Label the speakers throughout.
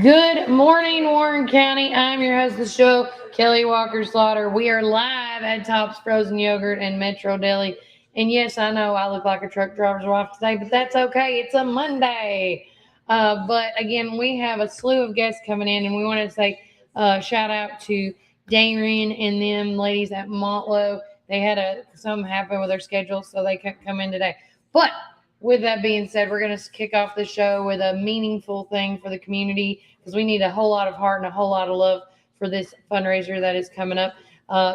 Speaker 1: Good morning, Warren County. I'm your host of the show, Kelly Walker Slaughter. We are live at Tops Frozen Yogurt and Metro Deli. And yes, I know I look like a truck driver's wife today, but that's okay. It's a Monday. But again, we have a slew of guests coming in, and we want to say shout out to Darren and them ladies at Montlow. They had something happen with their schedule, so they couldn't come in today. But with that being said, we're going to kick off the show with a meaningful thing for the community because we need a whole lot of heart and a whole lot of love for this fundraiser that is coming up.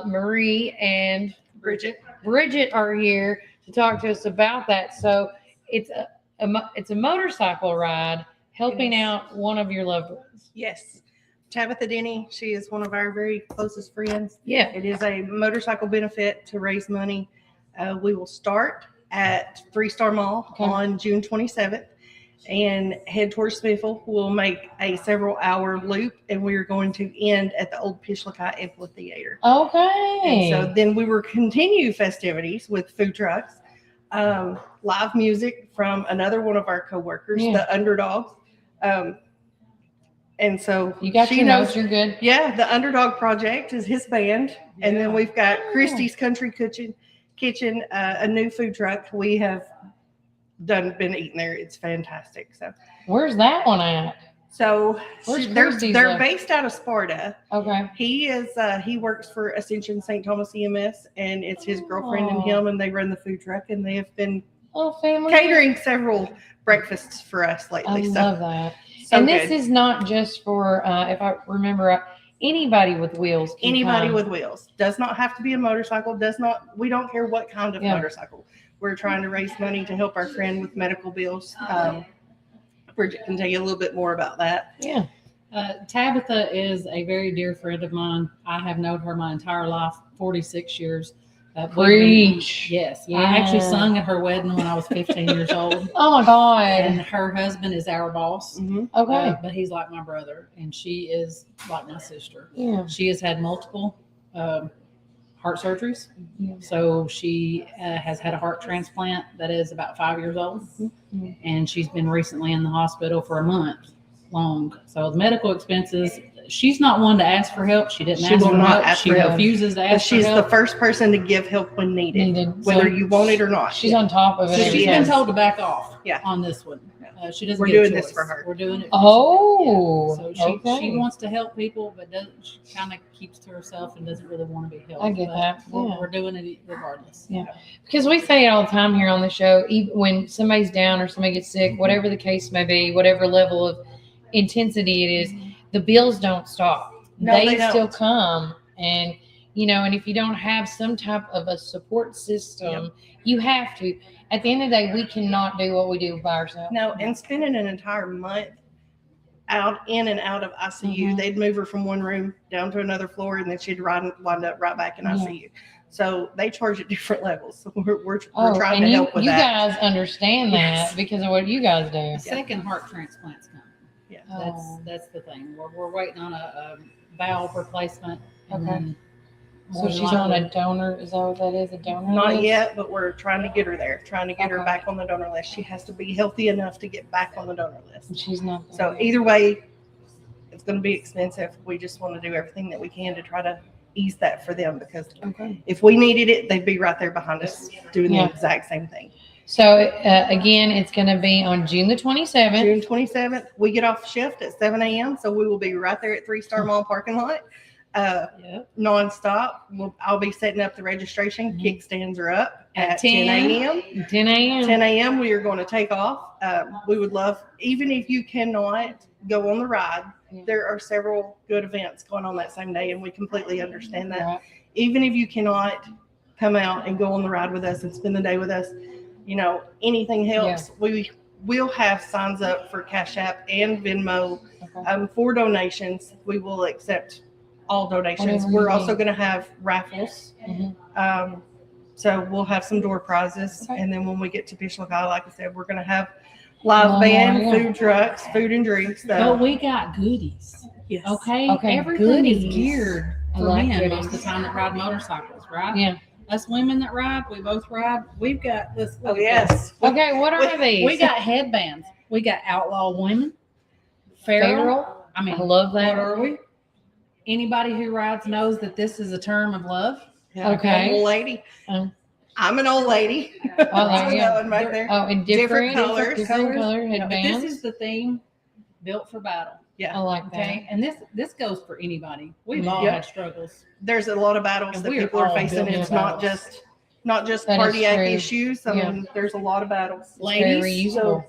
Speaker 1: Marie and Bridget are here to talk to us about that. So it's a motorcycle ride helping out one of your loved ones.
Speaker 2: Yes. Tabitha Denny, she is one of our very closest friends.
Speaker 1: Yeah.
Speaker 2: It is a motorcycle benefit to raise money. We will start at 3-Star Mall on June 27th and head towards Smithville. We'll make a several-hour loop, and we are going to end at the old Pishlaka Amphitheater.
Speaker 1: Okay.
Speaker 2: And so then we will continue festivities with food trucks, live music from another one of our coworkers, the Underdogs. And so
Speaker 1: you got your notes, you're good.
Speaker 2: Yeah, the Underdog Project is his band. Yeah. And then we've got Christie's Country Kitchen, a new food truck. We have been eating there. It's fantastic. So
Speaker 1: where's that one at?
Speaker 2: So they're based out of Sparta.
Speaker 1: Okay.
Speaker 2: He works for Ascension St. Thomas EMS, and it's his girlfriend and him, and they run the food truck, and they have been catering several breakfasts for us lately.
Speaker 1: I love that.
Speaker 2: So
Speaker 1: and this is not just for, if I remember, anybody with wheels.
Speaker 2: Anybody with wheels. Does not have to be a motorcycle. We don't care what kind of motorcycle. We're trying to raise money to help our friend with medical bills. Bridget can tell you a little bit more about that.
Speaker 1: Yeah.
Speaker 3: Tabitha is a very dear friend of mine. I have known her my entire life, 46 years.
Speaker 1: Preach.
Speaker 3: Yes. I actually sung at her wedding when I was 15 years old.
Speaker 1: Oh my God.
Speaker 3: And her husband is our boss.
Speaker 2: Mm-hmm.
Speaker 1: Okay.
Speaker 3: But he's like my brother, and she is like my sister.
Speaker 1: Yeah.
Speaker 3: She has had multiple heart surgeries.
Speaker 1: Mm-hmm.
Speaker 3: So she has had a heart transplant that is about 5 years old.
Speaker 1: Mm-hmm.
Speaker 3: And she's been recently in the hospital for a month long. So the medical expenses, she's not one to ask for help. She didn't ask for help. She refuses to ask for help.
Speaker 2: She's the first person to give help when needed. Whether you want it or not.
Speaker 1: She's on top of it.
Speaker 3: So she's been told to back off on this one. She doesn't.
Speaker 2: We're doing this for her.
Speaker 3: We're doing it.
Speaker 1: So
Speaker 3: she wants to help people, but she kind of keeps to herself and doesn't really want to be helped.
Speaker 1: I get that.
Speaker 3: We're doing it regardless.
Speaker 1: Yeah, because we say it all the time here on the show. Even when somebody's down or somebody gets sick, whatever the case may be, whatever level of intensity it is, the bills don't stop.
Speaker 2: No,
Speaker 1: they still come, and and if you don't have some type of a support system, you have to. At the end of the day, we cannot do what we do by ourselves.
Speaker 2: No, and spending an entire month in and out of ICU, they'd move her from one room down to another floor, and then she'd wind up right back in ICU. So they charge at different levels. So we're trying to help with that.
Speaker 1: You guys understand that because of what you guys do.
Speaker 3: Second heart transplants come. Yeah, that's the thing. We're waiting on a valve replacement.
Speaker 1: Okay. So she's on a donor. Is that what that is? A donor?
Speaker 2: Not yet, but we're trying to get her there. Trying to get her back on the donor list. She has to be healthy enough to get back on the donor list.
Speaker 1: And she's not.
Speaker 2: So either way, it's going to be expensive. We just want to do everything that we can to try to ease that for them, because if we needed it, they'd be right there behind us doing the exact same thing.
Speaker 1: So again, it's going to be on June the 27th.
Speaker 2: June 27th. We get off shift at 7 a.m. So we will be right there at 3-Star Mall parking lot. Nonstop. I'll be setting up the registration. Kickstands are up at 10 a.m.
Speaker 1: 10 a.m.
Speaker 2: 10 a.m. We are going to take off. We would love, even if you cannot go on the ride, there are several good events going on that same day, and we completely understand that.
Speaker 1: Right.
Speaker 2: Even if you cannot come out and go on the ride with us and spend the day with us, anything helps. We will have signs up for Cash App and Venmo for donations. We will accept all donations. We're also going to have raffles. So we'll have some door prizes. And then when we get to Pishlaka, like I said, we're going to have live band, food trucks, food and drinks.
Speaker 3: But we got goodies.
Speaker 2: Yes.
Speaker 3: Okay. Everything is geared for men most of the time that ride motorcycles, right?
Speaker 1: Yeah.
Speaker 3: Us women that ride, we both ride. We've got this.
Speaker 2: Oh, yes.
Speaker 1: Okay, what are these?
Speaker 3: We got headbands. We got Outlaw Women, Feral. I mean,
Speaker 1: I love
Speaker 3: what
Speaker 1: that.
Speaker 3: are we? Anybody who rides knows that this is a term of love.
Speaker 2: Yeah,
Speaker 1: Okay.
Speaker 2: Old lady.
Speaker 1: Um,
Speaker 2: I'm an old lady.
Speaker 1: Oh, there
Speaker 2: So
Speaker 1: you
Speaker 2: that
Speaker 1: go.
Speaker 2: one right there.
Speaker 1: Oh, and
Speaker 2: Different
Speaker 1: different
Speaker 2: colors.
Speaker 1: different color
Speaker 2: Yeah.
Speaker 3: But
Speaker 1: headbands.
Speaker 3: this is the theme, built for battle.
Speaker 1: I
Speaker 2: Yeah.
Speaker 1: like that.
Speaker 3: Okay, and this goes for anybody. We've
Speaker 1: Mhm.
Speaker 3: all
Speaker 2: Yep.
Speaker 3: had struggles.
Speaker 2: There's a lot of battles
Speaker 3: And
Speaker 2: that
Speaker 3: we are
Speaker 2: people are
Speaker 3: all
Speaker 2: facing.
Speaker 3: building
Speaker 2: It's
Speaker 3: battles.
Speaker 2: not just
Speaker 1: That is
Speaker 2: cardiac
Speaker 1: true.
Speaker 2: issues. I
Speaker 1: Yeah.
Speaker 2: mean, there's a lot of battles.
Speaker 1: It's very
Speaker 3: Ladies,
Speaker 1: reusable.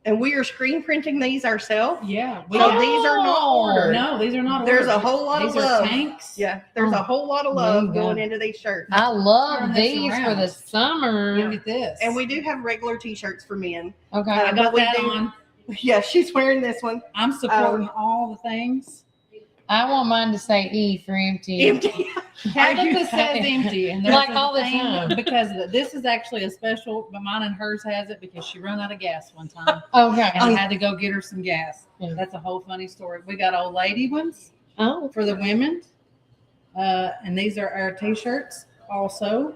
Speaker 2: And we are screen printing these ourselves.
Speaker 3: Yeah, we
Speaker 2: So
Speaker 3: got,
Speaker 2: these are not ordered.
Speaker 3: no, these are not.
Speaker 2: There's a
Speaker 3: ordered.
Speaker 2: whole lot
Speaker 3: These
Speaker 2: of
Speaker 3: are
Speaker 2: love.
Speaker 3: tanks.
Speaker 2: Yeah, there's
Speaker 1: Oh,
Speaker 2: a whole lot of
Speaker 1: my
Speaker 2: love
Speaker 1: God.
Speaker 2: going into these shirts.
Speaker 1: I love
Speaker 3: Turn this
Speaker 1: these for
Speaker 3: around.
Speaker 1: the summer.
Speaker 3: Look at this.
Speaker 2: And we do have regular t-shirts for men.
Speaker 1: Okay.
Speaker 3: I
Speaker 2: but
Speaker 3: got
Speaker 2: we
Speaker 3: that
Speaker 2: do-
Speaker 3: on.
Speaker 2: Yeah, she's wearing this one.
Speaker 3: I'm supporting all the things.
Speaker 1: I want mine to say E for empty.
Speaker 2: Empty.
Speaker 3: Tabitha says empty, and there's
Speaker 1: Like
Speaker 3: a
Speaker 1: all the
Speaker 3: thing
Speaker 1: time.
Speaker 3: because this is actually a special. But mine and hers has it because she ran out of gas one time,
Speaker 1: Okay.
Speaker 3: and I had to go get her some gas.
Speaker 1: Yeah.
Speaker 3: That's a whole funny story. We got old lady ones
Speaker 1: Oh.
Speaker 3: for the women, and these are our t-shirts. Also,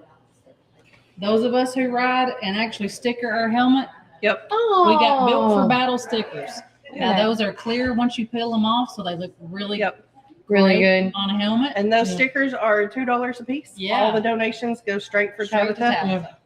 Speaker 3: those of us who ride and actually sticker our helmet,
Speaker 2: Yep.
Speaker 1: Oh.
Speaker 3: we got built for battle stickers. Now
Speaker 1: Yeah.
Speaker 3: those are clear once you peel them off, so they look really
Speaker 2: Yep.
Speaker 1: Really
Speaker 3: great
Speaker 1: good.
Speaker 3: on a helmet.
Speaker 2: And those
Speaker 1: Yeah.
Speaker 2: stickers are $2 a piece.
Speaker 3: Yeah.
Speaker 2: All the donations go straight for
Speaker 3: Straight to
Speaker 2: Tabitha.
Speaker 3: Tabitha.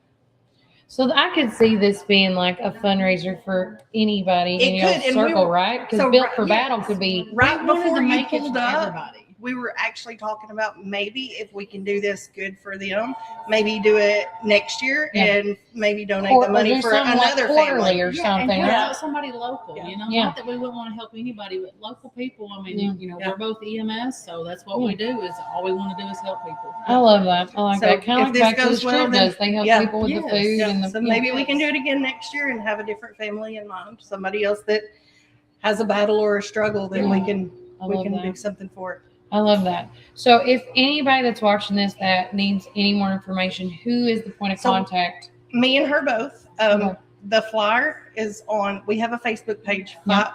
Speaker 1: So I could see this being like a fundraiser for anybody
Speaker 2: It
Speaker 1: in your
Speaker 2: could, and we
Speaker 1: circle,
Speaker 2: were-
Speaker 1: right? Because
Speaker 2: so
Speaker 1: Built
Speaker 2: right-
Speaker 1: for Battle
Speaker 2: yes.
Speaker 1: could be.
Speaker 2: Right
Speaker 3: We wanted
Speaker 2: before
Speaker 3: to
Speaker 2: you
Speaker 3: make it
Speaker 2: pulled
Speaker 3: for
Speaker 2: up,
Speaker 3: everybody.
Speaker 2: we were actually talking about maybe if we can do this good for them, maybe do it next year
Speaker 1: Yeah.
Speaker 2: and maybe donate
Speaker 1: Or
Speaker 2: the money
Speaker 1: do
Speaker 2: for
Speaker 1: something like
Speaker 2: another
Speaker 1: quarterly
Speaker 2: family.
Speaker 1: or
Speaker 3: And
Speaker 1: something.
Speaker 3: help
Speaker 1: right?
Speaker 3: out somebody local,
Speaker 2: Yeah.
Speaker 3: you know.
Speaker 1: Yeah.
Speaker 3: Not that we wouldn't want to help anybody, but local people. I mean,
Speaker 1: Yeah.
Speaker 3: you know,
Speaker 2: Yeah.
Speaker 3: we're both EMS, so that's what we do. Is all we want to do is help people.
Speaker 1: I love that. I like
Speaker 2: So
Speaker 1: that. Kind
Speaker 2: if
Speaker 1: of like
Speaker 2: this
Speaker 1: back to the
Speaker 2: goes well,
Speaker 1: strip
Speaker 2: then-
Speaker 1: does. They help
Speaker 2: yeah.
Speaker 1: people with
Speaker 3: Yes.
Speaker 1: the food
Speaker 2: Yeah,
Speaker 1: and the.
Speaker 2: so
Speaker 1: yeah.
Speaker 2: maybe we can do it again next year and have a different family in mind. Somebody else that has a battle or a struggle that we
Speaker 1: Yeah.
Speaker 2: can
Speaker 1: I
Speaker 2: we
Speaker 1: love
Speaker 2: can
Speaker 1: that.
Speaker 2: do something for.
Speaker 1: I love that. So if anybody that's watching this that needs any more information, who is the point of
Speaker 2: So-
Speaker 1: contact?
Speaker 2: Me and her both.
Speaker 1: Okay.
Speaker 2: The flyer is on. We have a Facebook page.
Speaker 1: Yeah.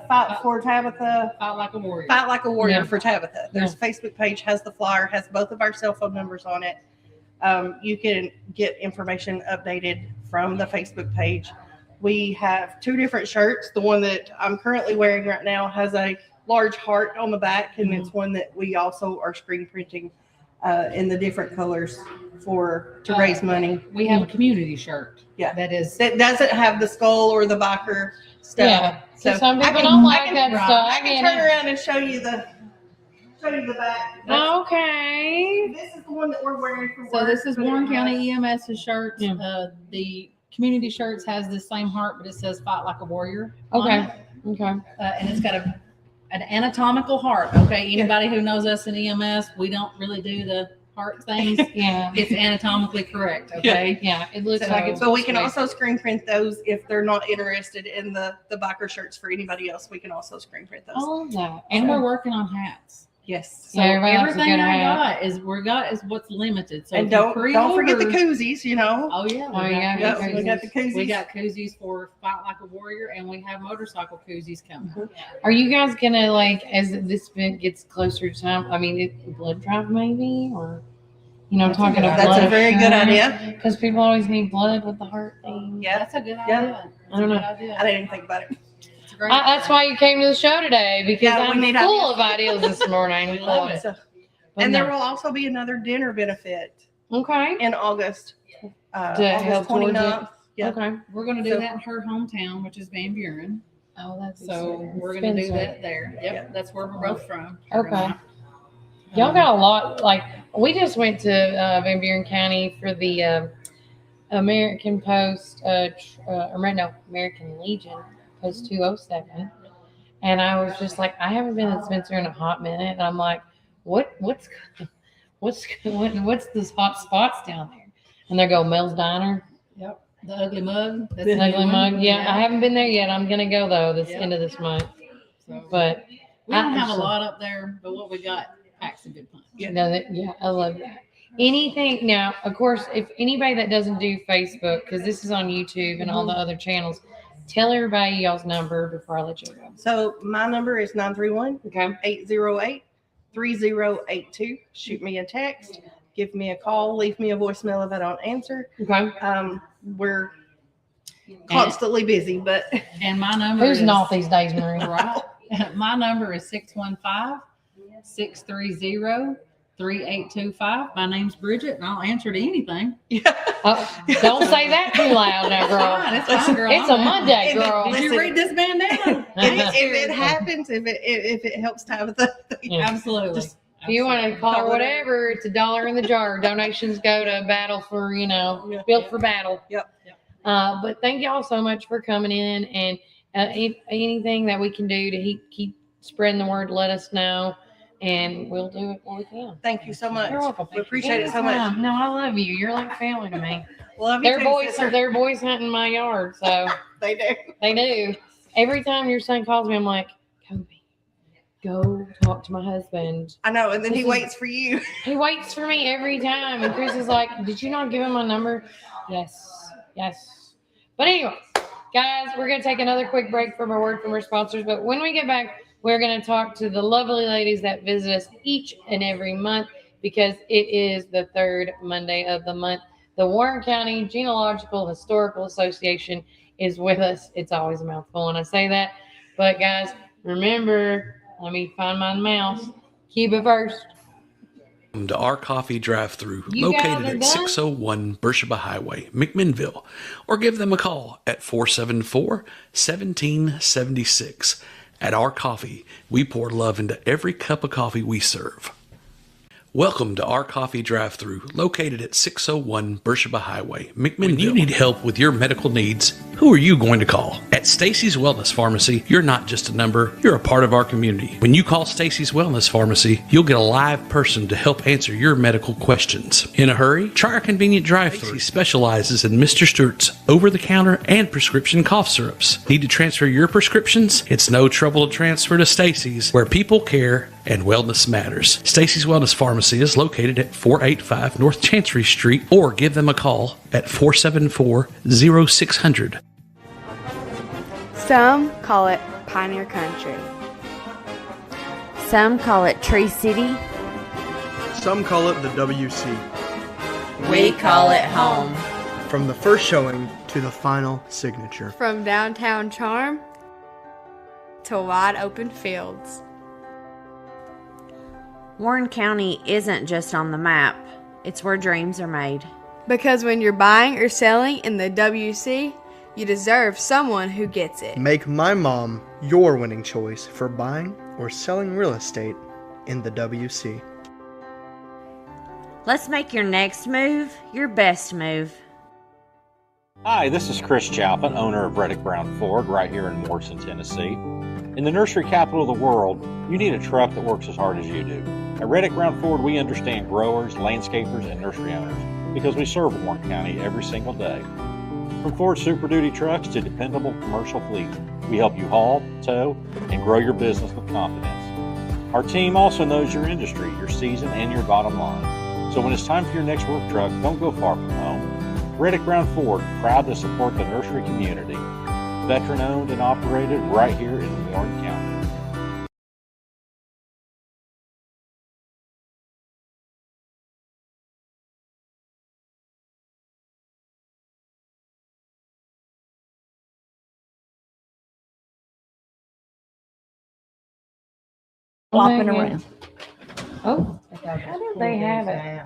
Speaker 2: Fight for Tabitha.
Speaker 3: Fight like a warrior.
Speaker 2: Fight like a warrior
Speaker 1: Yeah.
Speaker 2: for Tabitha. There's a Facebook page, has the flyer, has both of our cell phone numbers on it. You can get information updated from the Facebook page. We have 2 different shirts. The one that I'm currently wearing right now has a large heart on the back, and it's one that we also are screen printing in the different colors to raise money.
Speaker 3: We have a community shirt.
Speaker 2: Yeah.
Speaker 3: That is.
Speaker 2: That doesn't have the skull or the biker stuff.
Speaker 1: Yeah.
Speaker 2: So
Speaker 1: Some
Speaker 2: I
Speaker 1: people
Speaker 2: can-
Speaker 1: don't
Speaker 2: I
Speaker 1: like
Speaker 2: can-
Speaker 1: that
Speaker 3: right.
Speaker 1: stuff.
Speaker 2: I
Speaker 1: I
Speaker 2: can
Speaker 1: get
Speaker 2: turn
Speaker 1: it.
Speaker 2: around and show you the back.
Speaker 1: Okay.
Speaker 2: This is the one that we're wearing for
Speaker 3: So
Speaker 2: work.
Speaker 3: this is Warren County EMS's shirt.
Speaker 1: Yeah.
Speaker 3: The community shirts has the same heart, but it says "Fight like a warrior." on
Speaker 1: Okay.
Speaker 3: it.
Speaker 1: Okay.
Speaker 3: And it's got an anatomical heart. Okay, anybody who knows us in EMS, we don't really do the heart things.
Speaker 1: Yeah.
Speaker 3: It's anatomically correct. Okay.
Speaker 1: Yeah. It looks
Speaker 3: So-
Speaker 1: like it's.
Speaker 2: But we can
Speaker 1: supposed to
Speaker 2: also screen print those if they're not interested in the biker shirts for anybody else. We can also screen print
Speaker 1: be.
Speaker 2: those.
Speaker 1: I love that.
Speaker 3: And
Speaker 1: Okay.
Speaker 3: we're working on hats.
Speaker 2: Yes.
Speaker 3: So
Speaker 1: Yeah, everybody likes a
Speaker 3: everything
Speaker 1: good
Speaker 3: I
Speaker 1: hat.
Speaker 3: got is what's limited. So
Speaker 2: And
Speaker 3: if you
Speaker 2: don't forget the
Speaker 3: pre-order-
Speaker 2: koozies. You know.
Speaker 3: Oh yeah.
Speaker 1: Oh, yeah,
Speaker 2: Yep,
Speaker 1: koozies.
Speaker 2: we got the koozies.
Speaker 3: We got koozies for Fight Like a Warrior, and we have motorcycle koozies coming.
Speaker 1: Are you guys gonna like as this event gets closer to time? I mean, blood drive maybe, or
Speaker 3: That's a
Speaker 1: talking
Speaker 3: good
Speaker 1: about
Speaker 3: idea.
Speaker 2: That's a very good idea.
Speaker 1: because people always need blood with the heart thing.
Speaker 2: Yeah.
Speaker 3: That's a good
Speaker 2: Yeah.
Speaker 3: idea.
Speaker 1: I don't know.
Speaker 3: That's a good idea.
Speaker 2: I didn't even think about it.
Speaker 3: It's a great
Speaker 1: That's
Speaker 3: idea.
Speaker 1: why you came to the show today because
Speaker 2: Yeah, we
Speaker 1: I'm
Speaker 2: need
Speaker 1: full of ideas this morning.
Speaker 3: We love it.
Speaker 2: So-
Speaker 1: But
Speaker 2: and
Speaker 1: no.
Speaker 2: there will also be another dinner benefit
Speaker 1: Okay.
Speaker 2: in August.
Speaker 1: To
Speaker 2: August
Speaker 1: help towards it.
Speaker 2: 29th. Yeah.
Speaker 1: Okay.
Speaker 3: We're going to do
Speaker 2: So-
Speaker 3: that in her hometown, which is Van Buren.
Speaker 1: Oh, that's
Speaker 3: So we're going to do
Speaker 1: Spencer.
Speaker 3: that there. Yep,
Speaker 2: Yeah.
Speaker 3: that's where we're both from.
Speaker 1: Okay. Y'all got a lot. Like we just went to Van Buren County for the American Post, American Legion Post 207, and I was just like, I haven't been in Spencer in a hot minute, and I'm like, what's this hot spots down there? And they go Mel's Diner,
Speaker 3: Yep. The Ugly Mug. That's
Speaker 2: The
Speaker 3: a new
Speaker 1: Ugly
Speaker 3: one.
Speaker 1: Mug. Yeah, I haven't been there yet. I'm gonna go though this
Speaker 3: Yep.
Speaker 1: end of this month,
Speaker 3: So,
Speaker 1: but
Speaker 3: we don't have a
Speaker 1: I-
Speaker 3: lot up there, but what we got packs a good punch.
Speaker 1: yeah, I love that. Anything now, of course, if anybody that doesn't do Facebook, because this is on YouTube and all the other channels, tell everybody y'all's number before I let you go.
Speaker 2: So my number is 931
Speaker 1: Okay.
Speaker 2: 808-3082. Shoot me a text, give me a call, leave me a voicemail if I don't answer.
Speaker 1: Okay.
Speaker 2: We're constantly busy, but
Speaker 3: And my number
Speaker 1: Who's
Speaker 3: is
Speaker 1: not these days, Marie?
Speaker 3: right. My number is 615-630-3825. My name's Bridget, and I'll answer to anything.
Speaker 1: Don't say that too loud now, girl.
Speaker 3: It's fine, girl.
Speaker 1: It's a Monday, girl.
Speaker 3: Did you read this man down?
Speaker 2: If it happens, if it helps Tabitha,
Speaker 1: Yeah.
Speaker 3: Absolutely.
Speaker 2: Just-
Speaker 1: If you want to call her
Speaker 2: Call it
Speaker 1: whatever, it's $1 in the jar. Donations go to Battle for, Built for Battle.
Speaker 2: Yep.
Speaker 1: But thank y'all so much for coming in, and anything that we can do to keep spreading the word, let us know, and we'll do it when we can.
Speaker 2: Thank you so much.
Speaker 1: You're welcome.
Speaker 2: We appreciate it so much.
Speaker 1: Anytime. No, I love you. You're like family to me.
Speaker 2: Love you
Speaker 1: They're
Speaker 2: too,
Speaker 1: boys.
Speaker 2: sister.
Speaker 1: They're boys hunting my yard, so
Speaker 2: They do.
Speaker 1: they do. Every time your son calls me, I'm like, Kobe, go talk to my husband.
Speaker 2: I know, and then he waits for you.
Speaker 1: He waits for me every time. And Chris is like, did you not give him my number? Yes. But anyway, guys, we're going to take another quick break from our word from our sponsors. But when we get back, we're going to talk to the lovely ladies that visit us each and every month, because it is the third Monday of the month. The Warren County Genealogical Historical Association is with us. It's always a mouthful when I say that. But guys, remember, let me find my mouse. Cuba first.
Speaker 4: To our coffee drive-through
Speaker 1: You guys
Speaker 4: located
Speaker 1: are
Speaker 4: at
Speaker 1: done?
Speaker 4: 601 Beersheba Highway, McMinnville, or give them a call at 474-1776. At our coffee, we pour love into every cup of coffee we serve. Welcome to our coffee drive-through located at 601 Beersheba Highway, McMinnville. When you need help with your medical needs, who are you going to call? At Stacy's Wellness Pharmacy, you're not just a number, you're a part of our community. When you call Stacy's Wellness Pharmacy, you'll get a live person to help answer your medical questions. In a hurry? Try our convenient drive-through. Stacy specializes in Mr. Stewart's over-the-counter and prescription cough syrups. Need to transfer your prescriptions? It's no trouble to transfer to Stacy's, where people care and wellness matters. Stacy's Wellness Pharmacy is located at 485 North Chancery Street, or give them a call at 474-0600.
Speaker 5: Some call it Pioneer Country.
Speaker 6: Some call it Tree City.
Speaker 7: Some call it the WC.
Speaker 6: We call it home.
Speaker 7: From the first showing to the final signature.
Speaker 5: From downtown charm to wide open fields.
Speaker 6: Warren County isn't just on the map, it's where dreams are made.
Speaker 5: Because when you're buying or selling in the WC, you deserve someone who gets it.
Speaker 7: Make my mom your winning choice for buying or selling real estate in the WC.
Speaker 6: Let's make your next move your best move.
Speaker 8: Hi, this is Chris Chalpin, owner of Reddick Brown Ford right here in Morrison, Tennessee. In the nursery capital of the world, you need a truck that works as hard as you do. At Reddick Brown Ford, we understand growers, landscapers, and nursery owners because we serve Warren County every single day. From Ford Super Duty trucks to dependable commercial fleets, we help you haul, tow, and grow your business with confidence. Our team also knows your industry, your season, and your bottom line. So when it's time for your next work truck, don't go far from home. Reddick Brown Ford, proud to support the nursery community. Veteran owned and operated right here in Warren County.
Speaker 1: Flopping around. Oh, how did they have it?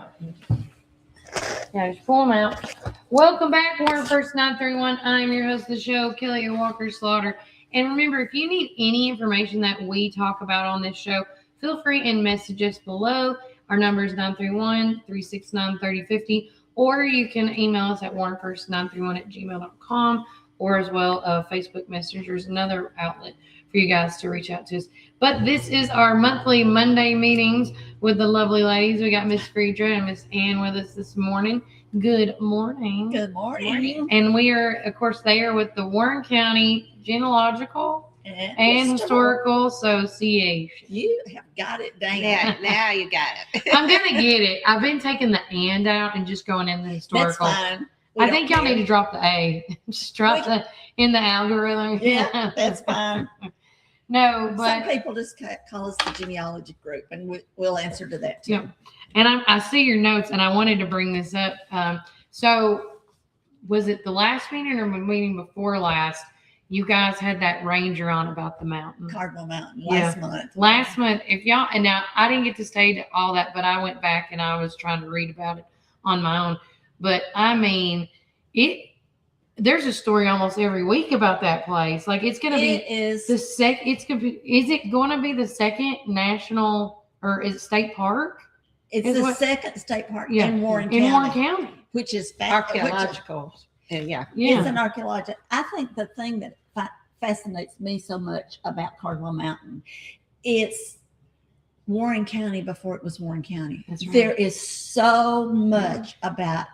Speaker 1: Yeah, just pull them out. Welcome back, Warren First 931. I'm your host of the show, Kelly Walker Slaughter. And remember, if you need any information that we talk about on this show, feel free and message us below. Our number is 931-369-3050, or you can email us at warrenfirst931@gmail.com, or as well, Facebook Messenger is another outlet for you guys to reach out to us. But this is our monthly Monday meetings with the lovely ladies. We got Miss Friedra and Miss Ann with us this morning. Good morning.
Speaker 9: Good morning.
Speaker 1: And we are, of course, there with the Warren County Genealogical and Historical Association.
Speaker 9: You have got it down.
Speaker 10: Now you got it.
Speaker 1: I'm going to get it. I've been taking the and out and just going in the
Speaker 9: That's
Speaker 1: historical.
Speaker 9: fine.
Speaker 1: I think y'all need to drop the A. Just drop the in the algorithm.
Speaker 9: Yeah, that's fine.
Speaker 1: No,
Speaker 9: Some
Speaker 1: but
Speaker 9: people just call us the genealogy group, and we'll answer to that too.
Speaker 1: yeah. And I see your notes, and I wanted to bring this up. So was it the last meeting or the meeting before last? you guys had that ranger on about the mountain.
Speaker 9: Cardinal Mountain
Speaker 1: Yeah.
Speaker 9: last month.
Speaker 1: Last month, if y'all, and now I didn't get to stay to all that, but I went back and I was trying to read about it on my own. But I mean, there's a story almost every week about that place. Like it's gonna be
Speaker 9: It is
Speaker 1: the is it gonna be the second national or is it state park?
Speaker 9: it's
Speaker 1: is
Speaker 9: the
Speaker 1: what-
Speaker 9: second state park
Speaker 1: Yeah,
Speaker 9: in Warren
Speaker 1: in
Speaker 9: County,
Speaker 1: Warren County.
Speaker 9: which is
Speaker 10: Archaeological. Yeah.
Speaker 1: Yeah.
Speaker 9: It's an archaeological. I think the thing that fascinates me so much about Cardwell Mountain, it's Warren County before it was Warren County.
Speaker 1: That's right.
Speaker 9: There is so much about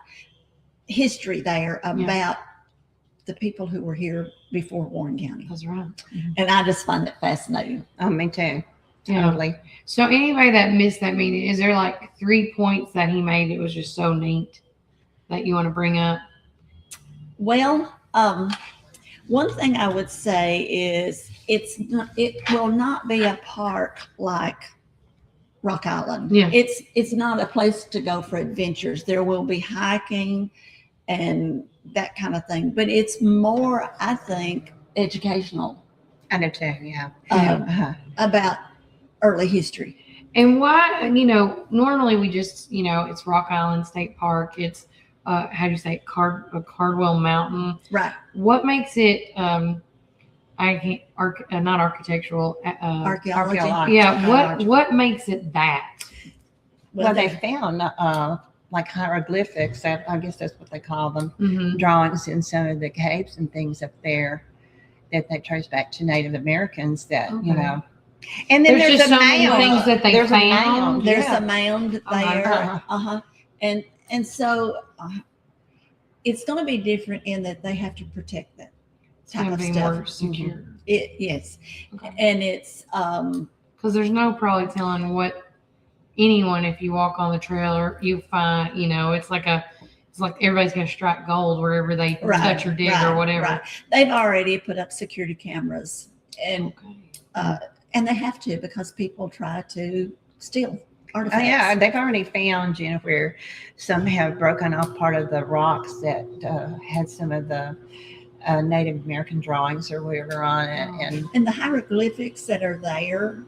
Speaker 9: history there, about the people who were here before Warren County.
Speaker 1: That's right.
Speaker 9: And I just find it fascinating.
Speaker 10: Oh, me too.
Speaker 1: Yeah.
Speaker 10: Totally.
Speaker 1: So anybody that missed that meeting, is there like 3 points that he made? It was just so neat that you want to bring up.
Speaker 9: Well, one thing I would say is it will not be a park like Rock Island.
Speaker 1: Yeah.
Speaker 9: It's not a place to go for adventures. There will be hiking and that kind of thing, but it's more, I think, educational
Speaker 10: I do too. Yeah.
Speaker 9: about early history.
Speaker 1: And why, normally we just, it's Rock Island State Park. It's, how do you say it? Cardwell Mountain.
Speaker 9: Right.
Speaker 1: What makes it, not architectural,
Speaker 9: Archaeology.
Speaker 1: yeah. What makes it that?
Speaker 10: Well, they found like hieroglyphics. I guess that's what they call them.
Speaker 1: Mhm.
Speaker 10: Drawings in some of the caves and things up there that they trace back to Native Americans. That
Speaker 1: Okay.
Speaker 10: And then
Speaker 1: There's
Speaker 10: there's
Speaker 1: just
Speaker 10: a
Speaker 1: so many
Speaker 10: mound.
Speaker 1: things that they
Speaker 10: There's a
Speaker 1: found.
Speaker 10: mound.
Speaker 9: There's
Speaker 10: Yeah.
Speaker 9: a mound there. And so it's going to be different in that they have to protect that
Speaker 1: It's
Speaker 9: type
Speaker 1: going
Speaker 9: of
Speaker 1: to be
Speaker 9: stuff.
Speaker 1: more secure.
Speaker 9: Yes.
Speaker 1: Okay.
Speaker 9: And it's
Speaker 1: Because there's no probably telling what anyone, if you walk on the trail or you find, it's like everybody's going to strike gold wherever they touch or dig or whatever.
Speaker 9: Right. They've already put up security cameras, and
Speaker 1: Okay.
Speaker 9: and they have to because people try to steal
Speaker 10: Oh,
Speaker 9: artifacts.
Speaker 10: yeah, they've already found, where some have broken off part of the rocks that had some of the Native American drawings or whatever on it.
Speaker 9: And the hieroglyphics that are there,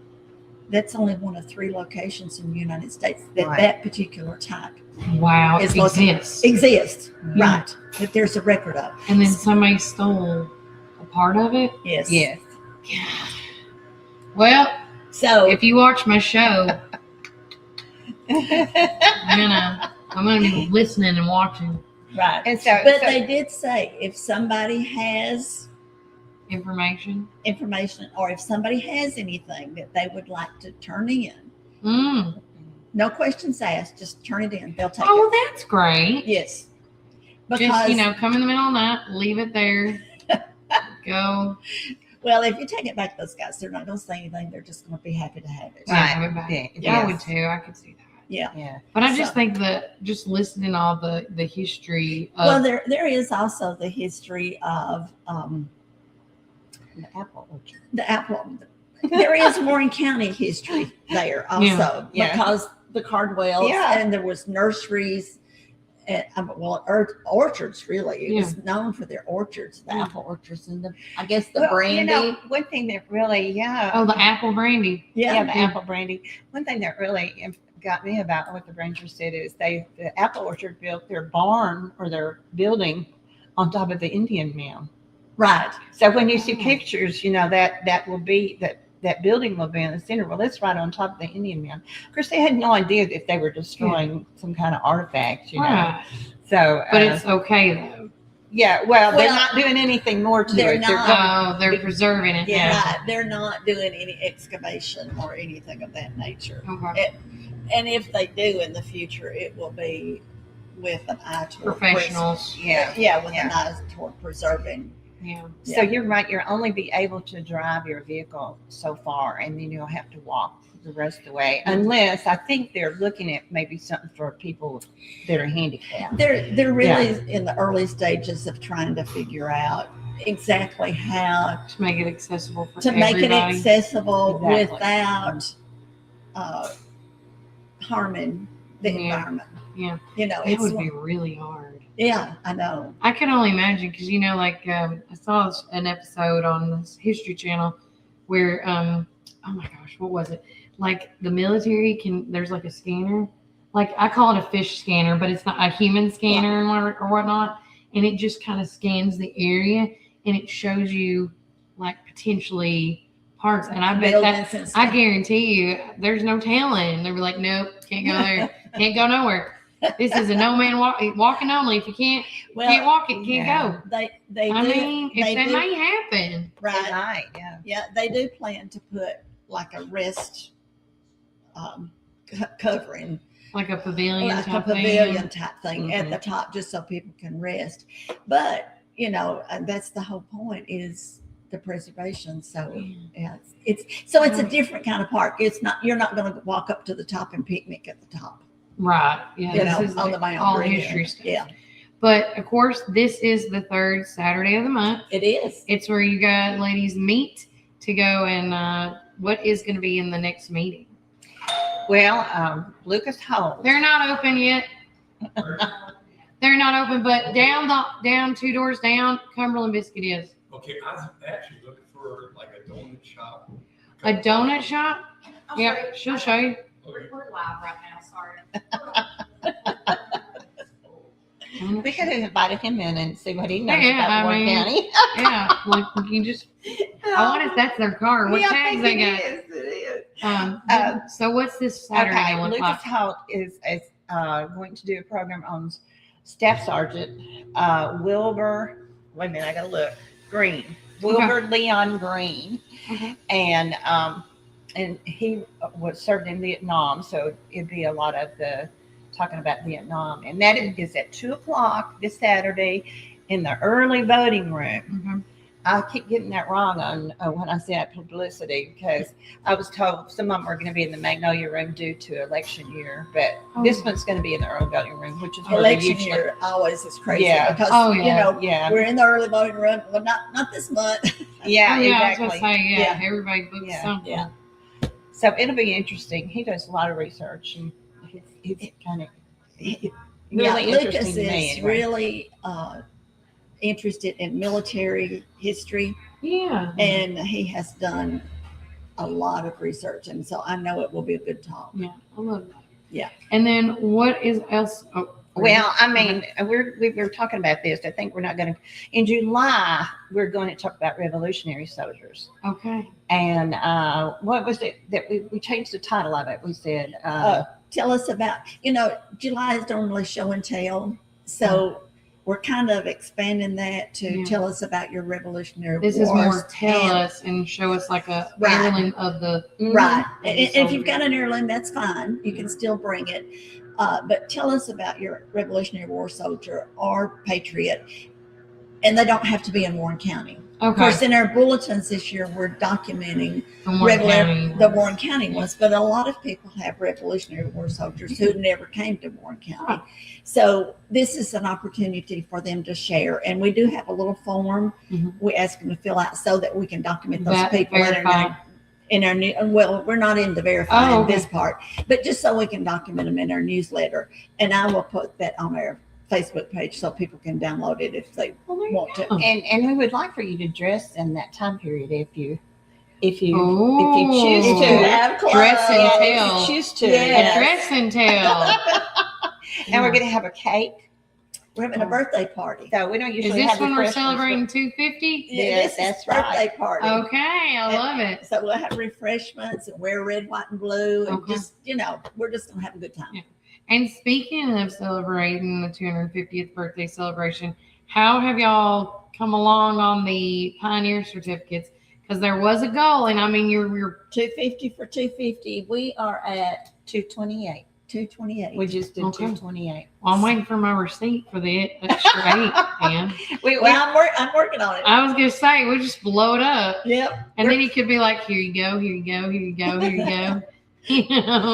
Speaker 9: that's only one of 3 locations in the United States that
Speaker 10: Right.
Speaker 9: that particular type
Speaker 1: Wow, it
Speaker 9: is located.
Speaker 1: exists.
Speaker 9: Exists,
Speaker 1: Yeah.
Speaker 9: right? That there's a record of.
Speaker 1: And then somebody stole a part of it.
Speaker 9: Yes.
Speaker 10: Yes.
Speaker 1: Well,
Speaker 9: So
Speaker 1: if you watch my show, I'm gonna be listening and watching
Speaker 9: right.
Speaker 10: And so,
Speaker 9: But they did say if somebody has
Speaker 1: information.
Speaker 9: information or if somebody has anything that they would like to turn in,
Speaker 1: Mm.
Speaker 9: no questions asked, just turn it in. They'll take
Speaker 1: Oh,
Speaker 9: it.
Speaker 1: that's great.
Speaker 9: Yes.
Speaker 1: Just come in the middle of the night, leave it there, go.
Speaker 9: Well, if you take it back to those guys, they're not going to say anything. They're just going to be happy to have it.
Speaker 1: Yeah, have it back.
Speaker 10: Yeah,
Speaker 1: I would too. I could see that.
Speaker 9: Yeah.
Speaker 10: yeah.
Speaker 1: But I just
Speaker 9: So-
Speaker 1: think that just listening all the history of
Speaker 9: Well, there is also the history of
Speaker 10: The apple orchard.
Speaker 9: the apple. There is Warren County history there also
Speaker 10: Yeah.
Speaker 9: because the Cardwells
Speaker 10: Yeah.
Speaker 9: and there was nurseries. And, orchards really. It was known for their orchards, the
Speaker 1: Yeah.
Speaker 9: apple orchards, and I guess the
Speaker 10: Well,
Speaker 9: brandy.
Speaker 10: one thing that really,
Speaker 1: oh, the apple brandy.
Speaker 10: the apple brandy. One thing that really got me about what the ranger said is the apple orchard built their barn or their building on top of the Indian mound.
Speaker 9: Right.
Speaker 10: So when you see pictures, that will be that building will be in the center. Well, it's right on top of the Indian mound. Of course, they had no idea if they were destroying some kind of artifact,
Speaker 1: Right.
Speaker 10: So,
Speaker 1: But it's okay though.
Speaker 10: they're not doing anything more to
Speaker 9: They're
Speaker 10: it.
Speaker 9: not.
Speaker 1: Oh, they're preserving it.
Speaker 10: Yeah.
Speaker 9: Right. They're not doing any excavation or anything of that nature.
Speaker 1: Okay.
Speaker 9: And if they do in the future, it will be with an eye toward
Speaker 1: Professionals.
Speaker 9: with an eye toward preserving.
Speaker 1: Yeah.
Speaker 10: So you're right. You'll only be able to drive your vehicle so far, and then you'll have to walk the rest of the way. Unless I think they're looking at maybe something for people that are handicapped.
Speaker 9: They're really in the early stages of trying to figure out exactly how
Speaker 1: To make it accessible for
Speaker 9: to
Speaker 1: everybody.
Speaker 9: make it accessible
Speaker 10: Exactly.
Speaker 9: without harming the
Speaker 1: Yeah.
Speaker 9: environment.
Speaker 1: Yeah.
Speaker 9: You know,
Speaker 1: It
Speaker 9: it's
Speaker 1: would be really hard.
Speaker 9: Yeah, I know.
Speaker 1: I can only imagine because like I saw an episode on this History Channel where oh my gosh, what was it? Like the military there's like a scanner, like I call it a fish scanner, but it's not a human scanner or whatnot, and it just kind of scans the area and it shows you like potentially parts. And I bet that I guarantee you, there's no telling. They'll be like, nope, can't go there, can't go nowhere. This is a no man walking only. If you can't walk it, can't go.
Speaker 9: They
Speaker 1: I
Speaker 9: do,
Speaker 1: mean,
Speaker 9: they
Speaker 1: that
Speaker 9: do,
Speaker 1: may happen.
Speaker 9: right?
Speaker 10: Right, yeah.
Speaker 9: Yeah, they do plan to put like a rest covering,
Speaker 1: Like a pavilion
Speaker 9: like
Speaker 1: type
Speaker 9: a pavilion type thing at the top, just so people can rest. But that's the whole point, is the preservation. So yeah, it's a different kind of park. It's not, you're not going to walk up to the top and picnic at the top.
Speaker 1: Right. Yeah. This is
Speaker 9: on the mountain.
Speaker 1: all history stuff.
Speaker 9: Yeah.
Speaker 1: But of course, this is the third Saturday of the month.
Speaker 9: It is.
Speaker 1: It's where you guys, ladies, meet to go and what is going to be in the next meeting?
Speaker 10: Well, Lucas Hole.
Speaker 1: They're not open yet. They're not open, but down 2 doors down, Cumberland Biscuit is.
Speaker 11: Okay, I was actually looking for like a donut shop.
Speaker 1: A donut shop? Yeah, she'll show you.
Speaker 3: We're live right now. Sorry.
Speaker 10: We could have invited him in and see what he knows
Speaker 1: Yeah,
Speaker 10: about Ward County.
Speaker 1: Yeah, like you just. I wonder if that's their car. What tags they got?
Speaker 10: It is.
Speaker 1: So what's this Saturday
Speaker 10: Okay,
Speaker 1: going
Speaker 10: Lucas Holt is going to do a program on Staff Sergeant Wilbur. Wait a minute, I gotta look. Green. Wilbur Leon Green, and he was served in Vietnam, so it'd be a lot of the talking about Vietnam, and that is at 2:00 this Saturday in the early voting room. I keep getting that wrong on when I say publicity, because I was told some of them are going to be in the Magnolia room due to election year, but this one's going to be in the early voting room, which is
Speaker 9: election year always is crazy.
Speaker 10: Yeah.
Speaker 9: Because
Speaker 10: yeah.
Speaker 9: we're in the early voting room. Well, not this month.
Speaker 10: Yeah,
Speaker 1: exactly.
Speaker 10: exactly.
Speaker 1: I was going to say, everybody books something.
Speaker 10: Yeah. So it'll be interesting. He does a lot of research, and he's kind of really interesting
Speaker 9: Lucas
Speaker 10: to me.
Speaker 9: is really interested in military history.
Speaker 1: Yeah.
Speaker 9: And he has done a lot of research, and so I know it will be a good talk.
Speaker 1: Yeah, I love that.
Speaker 9: Yeah.
Speaker 1: And then what is else? Oh,
Speaker 10: well, I mean, we were talking about this. I think we're not going to. In July, we're going to talk about Revolutionary Soldiers.
Speaker 1: Okay.
Speaker 10: And what was it that we changed the title of it? We said,
Speaker 9: tell us about. July is normally show and tell, so we're kind of expanding that to tell us about your Revolutionary Wars.
Speaker 1: This is more tell us and show us like a heirloom of the
Speaker 9: right. And if you've got an heirloom, that's fine. You can still bring it. But tell us about your Revolutionary War soldier or patriot. And they don't have to be in Warren County.
Speaker 1: Okay.
Speaker 9: Of course, in our bulletins this year, we're documenting the Warren County ones, but a lot of people have Revolutionary War soldiers who never came to Warren County. So this is an opportunity for them to share. And we do have a little form we ask them to fill out so that we can document those people in our new. Well, we're not into verifying this part, but just so we can document them in our newsletter. And I will put that on our Facebook page so people can download it if they want to.
Speaker 10: And we would like for you to dress in that time period if you choose to
Speaker 1: dress and tell.
Speaker 10: If you choose to.
Speaker 1: Yes. Dress and tell.
Speaker 10: And we're going to have a cake.
Speaker 9: We're having a birthday party.
Speaker 10: So we don't usually
Speaker 1: Is this
Speaker 10: have
Speaker 1: when we're celebrating 250?
Speaker 10: Yes, that's
Speaker 9: birthday party.
Speaker 1: Okay, I love it.
Speaker 9: So we'll have refreshments and wear red, white, and blue, and just we're just gonna have a good time.
Speaker 1: Yeah. And speaking of celebrating the 250th birthday celebration, how have y'all come along on the Pioneer certificates? Because there was a goal, and I mean, you're
Speaker 9: 250 for 250. We are at
Speaker 10: 228.
Speaker 9: 228.
Speaker 10: We just did 228.
Speaker 1: Well, I'm waiting for my receipt for the extra 8, man.
Speaker 9: I'm working on it.
Speaker 1: I was gonna say we just blow it up.
Speaker 9: Yep.
Speaker 1: And then he could be like, "Here you go, here you go, here you go, here you go."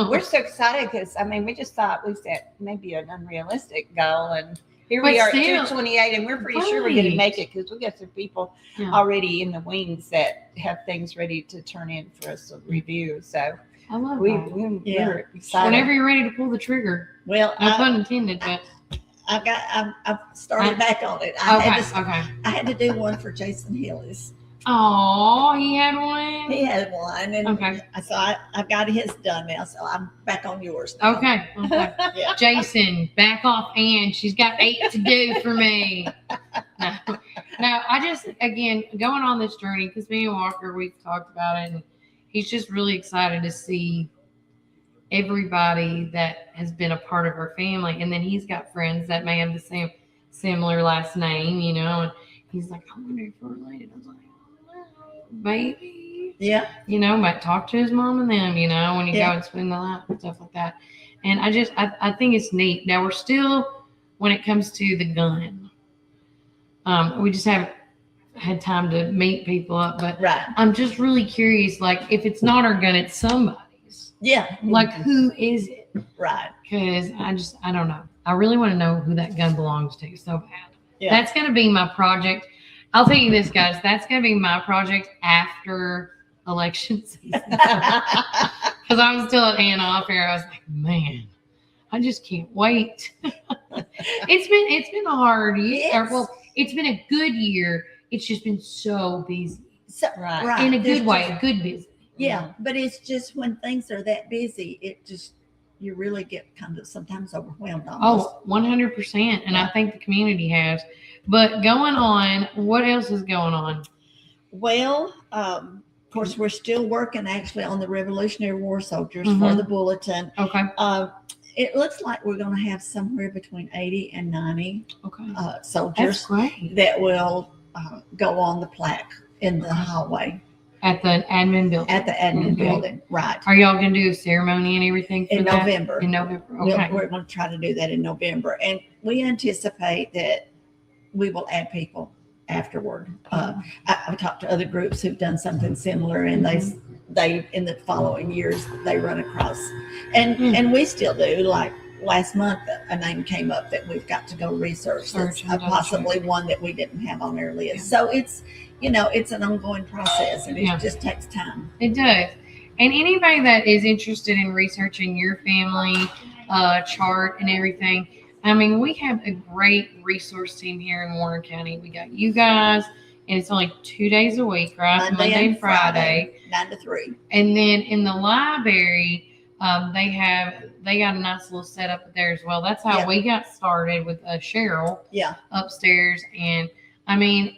Speaker 10: We're so excited because we just thought we set maybe an unrealistic goal, and here we are at 228, and we're pretty sure we're going to make it because we got some people already in the wings that have things ready to turn in for us to review. So
Speaker 1: I love
Speaker 10: we're excited.
Speaker 1: Whenever you're ready to pull the trigger.
Speaker 9: Well,
Speaker 1: no pun intended, but
Speaker 9: I've started back on it. I had to do one for Jason Hillis.
Speaker 1: Oh, he had one?
Speaker 9: He had one. And so I've got his done now. So I'm back on yours now.
Speaker 1: Okay.
Speaker 9: Yeah.
Speaker 1: Jason, back off Ann. She's got 8 to do for me. No, I just, again, going on this journey, because me and Walker, we've talked about it, and he's just really excited to see everybody that has been a part of our family. And then he's got friends that may have the similar last name, you know, and he's like, I wonder if we're related. I was like, maybe, you know, might talk to his mom and them, you know, when you go and spend the night and stuff like that. And I think it's neat. Now we're still, when it comes to the gun, we just haven't had time to meet people up, but I'm just really curious, like, if it's not our gun, it's somebody's.
Speaker 9: Yeah.
Speaker 1: Like, who is it?
Speaker 9: Right.
Speaker 1: Because I don't know. I really want to know who that gun belongs to so bad.
Speaker 9: Yeah.
Speaker 1: That's going to be my project. I'll tell you this, guys. That's going to be my project after election season. Because I was still at Ann off here. I was like, man, I just can't wait. It's been a hard year.
Speaker 9: Yes.
Speaker 1: Well, it's been a good year. It's just been so busy.
Speaker 9: So,
Speaker 1: In a good way, a good busy.
Speaker 9: Yeah, but it's just when things are that busy, you really get kind of sometimes overwhelmed almost.
Speaker 1: Oh, 100%. And I think the community has. But going on, what else is going on?
Speaker 9: Well, of course, we're still working actually on the Revolutionary War soldiers for the bulletin.
Speaker 1: Okay.
Speaker 9: It looks like we're going to have somewhere between 80 and 90 soldiers that will go on the plaque in the hallway.
Speaker 1: At the admin building.
Speaker 9: At the admin building, right.
Speaker 1: Are y'all going to do a ceremony and everything for that?
Speaker 9: November.
Speaker 1: In November, okay.
Speaker 9: We're going to try to do that in November. And we anticipate that we will add people afterward. I've talked to other groups who've done something similar, and they in the following years, they run across. And we still do. Like last month, a name came up that we've got to go research. That's possibly one that we didn't have on our list. So it's, it's an ongoing process, and it just takes time.
Speaker 1: It does. And anybody that is interested in researching your family chart and everything, I mean, we have a great resource team here in Warren County. We got you guys, and it's only 2 days a week, right?
Speaker 9: Monday and Friday, 9 to 3.
Speaker 1: And then in the library, they got a nice little setup there as well. That's how we got started with Cheryl upstairs. And I mean,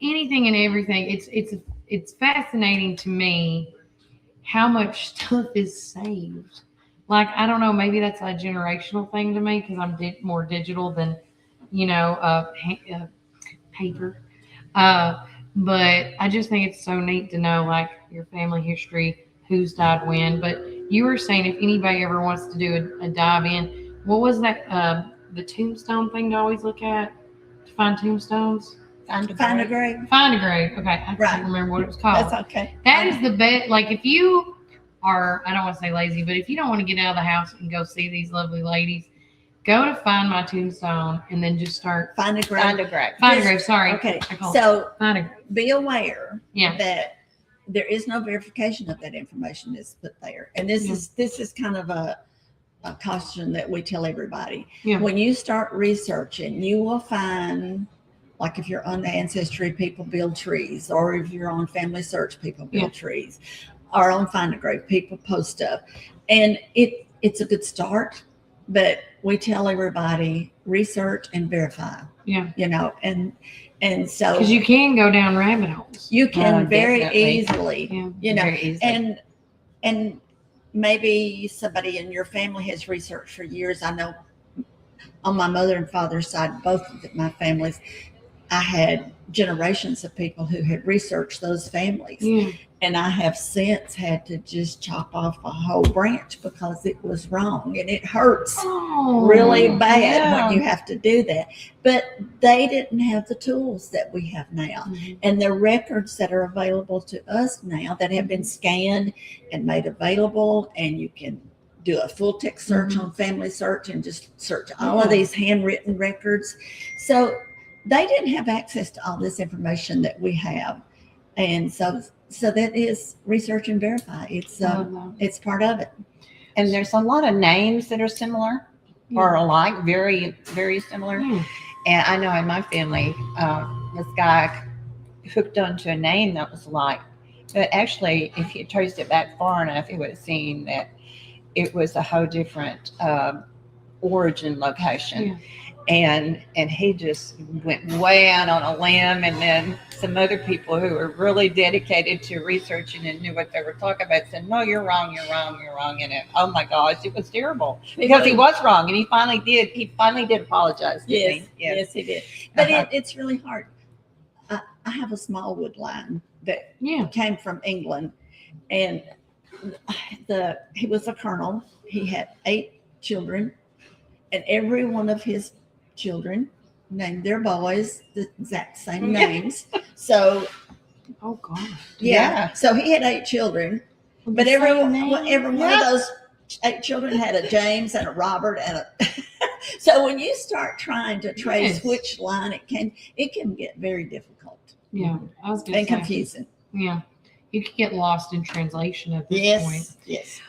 Speaker 1: anything and everything. It's fascinating to me how much stuff is saved. Like, I don't know, maybe that's a generational thing to me because I'm more digital than, paper. But I just think it's so neat to know, like, your family history, who's died when. But you were saying if anybody ever wants to do a dive in, what was that, the tombstone thing to always look at to find tombstones?
Speaker 9: Find a grave.
Speaker 1: Find a grave. Okay. I can't remember what it was called.
Speaker 9: That's okay.
Speaker 1: That is the best. Like, if you are, I don't want to say lazy, but if you don't want to get out of the house and go see these lovely ladies, go to Find My Tombstone and then just start.
Speaker 9: Find a grave.
Speaker 10: Find a grave.
Speaker 1: Find a grave. Sorry.
Speaker 9: Okay. So
Speaker 1: find a grave.
Speaker 9: Be aware that there is no verification of that information that's put there. And this is kind of a caution that we tell everybody.
Speaker 1: Yeah.
Speaker 9: When you start researching, you will find, like if you're on Ancestry, people build trees, or if you're on Family Search, people build trees, or on Find a Grave, people post stuff. And it's a good start, but we tell everybody research and verify.
Speaker 1: Yeah.
Speaker 9: And so
Speaker 1: because you can go down rabbit holes.
Speaker 9: You can very easily,
Speaker 10: very easily.
Speaker 9: And maybe somebody in your family has researched for years. I know on my mother and father's side, both of my families, I had generations of people who had researched those families.
Speaker 1: Yeah.
Speaker 9: And I have since had to just chop off a whole branch because it was wrong. And it hurts really bad when you have to do that. But they didn't have the tools that we have now.
Speaker 1: Mm-hmm.
Speaker 9: And the records that are available to us now that have been scanned and made available, and you can do a full text search on Family Search and just search all of these handwritten records. So they didn't have access to all this information that we have. And so that is research and verify. It's part of it.
Speaker 10: And there's a lot of names that are similar. are alike, very, very similar. And I know in my family, this guy hooked onto a name that was alike. But actually, if he had traced it back far enough, he would have seen that it was a whole different origin location. And he just went way out on a limb, and then some other people who were really dedicated to researching and knew what they were talking about said, no, you're wrong, you're wrong, you're wrong. And oh my gosh, it was terrible because he was wrong, and he finally did apologize to me.
Speaker 9: Yes, he did. But it's really hard. I have a small wood line that came from England, and he was a colonel. He had 8 children, and every one of his children named their boys the exact same names. So,
Speaker 1: oh god,
Speaker 9: So he had 8 children, but every one of those 8 children had a James and a Robert and a. So when you start trying to trace which line it can get very difficult.
Speaker 1: Yeah, I was going to say.
Speaker 9: And confusing.
Speaker 1: Yeah, you could get lost in translation at this point.
Speaker 9: Yes.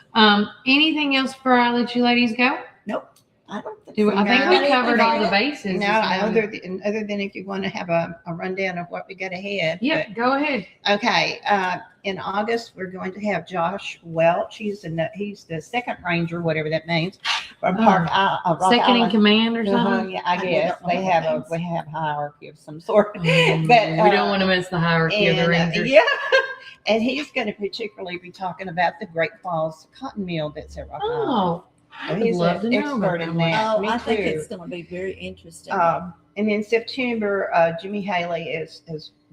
Speaker 1: Anything else before I let you ladies go?
Speaker 9: Nope. I don't think so.
Speaker 1: I think we covered all the bases.
Speaker 10: No, other than if you want to have a rundown of what we got ahead.
Speaker 1: Yeah, go ahead.
Speaker 10: Okay. In August, we're going to have Josh Welch. He's the second ranger, whatever that means, from Rock
Speaker 1: second
Speaker 10: Island.
Speaker 1: In command or something.
Speaker 10: Yeah, I guess we have hierarchy of some sort. But
Speaker 1: we don't want to miss the hierarchy of the rangers.
Speaker 10: And he's going to particularly be talking about the Great Falls cotton mill that's at Rock Island.
Speaker 1: I would love to know about that.
Speaker 9: Oh, I think it's going to be very interesting.
Speaker 10: And in September, Jimmy Haley is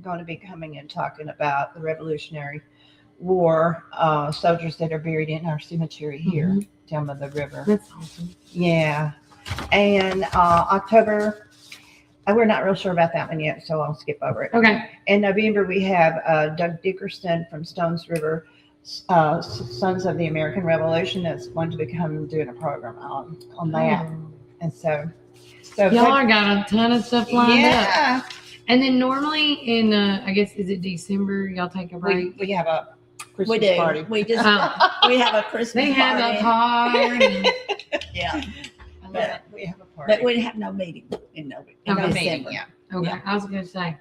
Speaker 10: going to be coming and talking about the Revolutionary War soldiers that are buried in our cemetery here down by the river.
Speaker 1: That's awesome.
Speaker 10: Yeah. And October, we're not real sure about that one yet, so I'll skip over it.
Speaker 1: Okay.
Speaker 10: In November, we have Doug Dickerson from Stones River, Sons of the American Revolution, that's going to become doing a program on that. And so
Speaker 1: y'all are got a ton of stuff lined up. And then normally in I guess is it December y'all take a break?
Speaker 10: We have a Christmas party.
Speaker 9: We just we have a Christmas party.
Speaker 1: They have a party.
Speaker 9: Yeah.
Speaker 10: But we have a party.
Speaker 9: But we have no meeting in December.
Speaker 10: Meeting, yeah.
Speaker 1: Okay.
Speaker 9: Yeah.
Speaker 1: I was gonna say.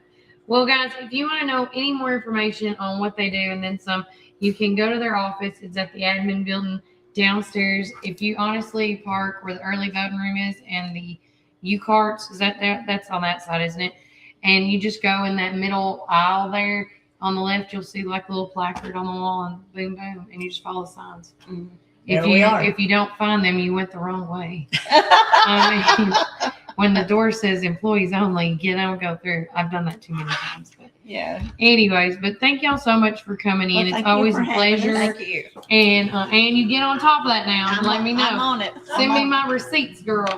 Speaker 1: Well guys, if you want to know any more information on what they do and then some, you can go to their office. It's at the admin building downstairs. If you honestly park where the early voting room is and the U-carts, is that's on that side, isn't it? And you just go in that middle aisle there on the left, you'll see like a little placard on the wall and boom, boom, and you just follow the signs. If you don't find them, you went the wrong way. When the door says employees only, go through. I've done that too many times. But anyways, but thank y'all so much for coming in. It's always a pleasure.
Speaker 10: Thank you.
Speaker 1: And you get on top of that now and let me know.
Speaker 9: I'm on it.
Speaker 1: Send me my receipts, girl.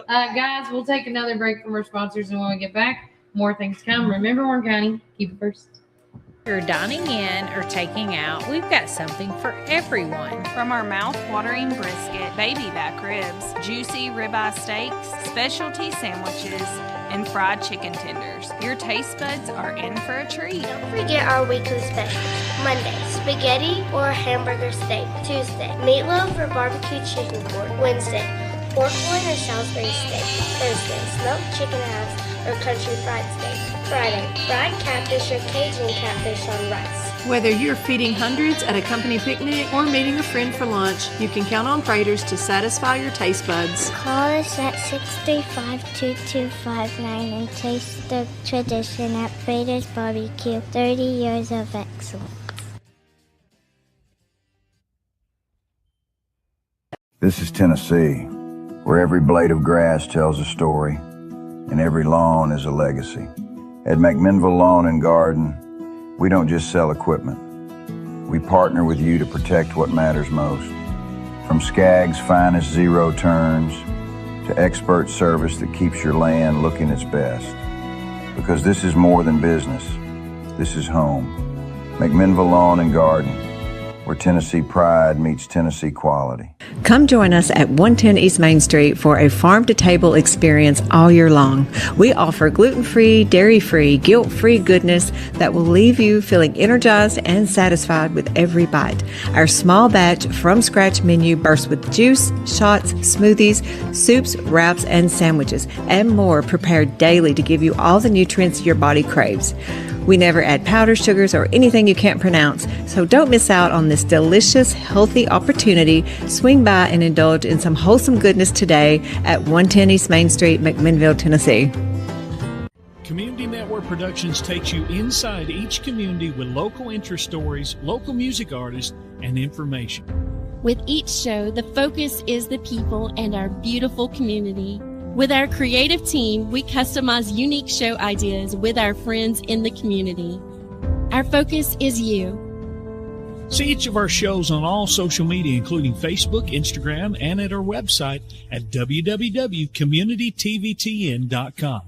Speaker 1: Guys, we'll take another break from our sponsors, and when we get back, more things come. Remember, Warren County, keep it first.
Speaker 12: If you're dining in or taking out, we've got something for everyone.
Speaker 13: From our mouth-watering brisket, baby back ribs, juicy ribeye steaks, specialty sandwiches, and fried chicken tenders, your taste buds are in for a treat.
Speaker 14: Don't forget our weekly specials. Monday, spaghetti or hamburger steak. Tuesday, meatloaf or barbecue chicken pork. Wednesday, pork loin or Salisbury steak. Thursday, smoked chicken halves or country fried steak. Friday, fried catfish or Cajun catfish on rice.
Speaker 15: Whether you're feeding hundreds at a company picnic or meeting a friend for lunch, you can count on Freighters to satisfy your taste buds.
Speaker 14: Call us at 635-2259 and taste the tradition at Freighters Barbecue. 30 years of excellence.
Speaker 16: This is Tennessee, where every blade of grass tells a story and every lawn is a legacy. At McMinnville Lawn and Garden, we don't just sell equipment. We partner with you to protect what matters most. From Skag's finest zero turns to expert service that keeps your land looking its best. Because this is more than business. This is home. McMinnville Lawn and Garden. where Tennessee pride meets Tennessee quality.
Speaker 17: Come join us at 110 East Main Street for a farm-to-table experience all year long. We offer gluten-free, dairy-free, guilt-free goodness that will leave you feeling energized and satisfied with every bite. Our small batch, from-scratch menu bursts with juice, shots, smoothies, soups, wraps, and sandwiches, and more prepared daily to give you all the nutrients your body craves. We never add powder, sugars, or anything you can't pronounce, so don't miss out on this delicious, healthy opportunity. Swing by and indulge in some wholesome goodness today at 110 East Main Street, McMinnville, Tennessee.
Speaker 18: Community Network Productions takes you inside each community with local interest stories, local music artists, and information.
Speaker 19: With each show, the focus is the people and our beautiful community. With our creative team, we customize unique show ideas with our friends in the community. Our focus is you.
Speaker 18: See each of our shows on all social media, including Facebook, Instagram, and at our website at www.communitytvtn.com.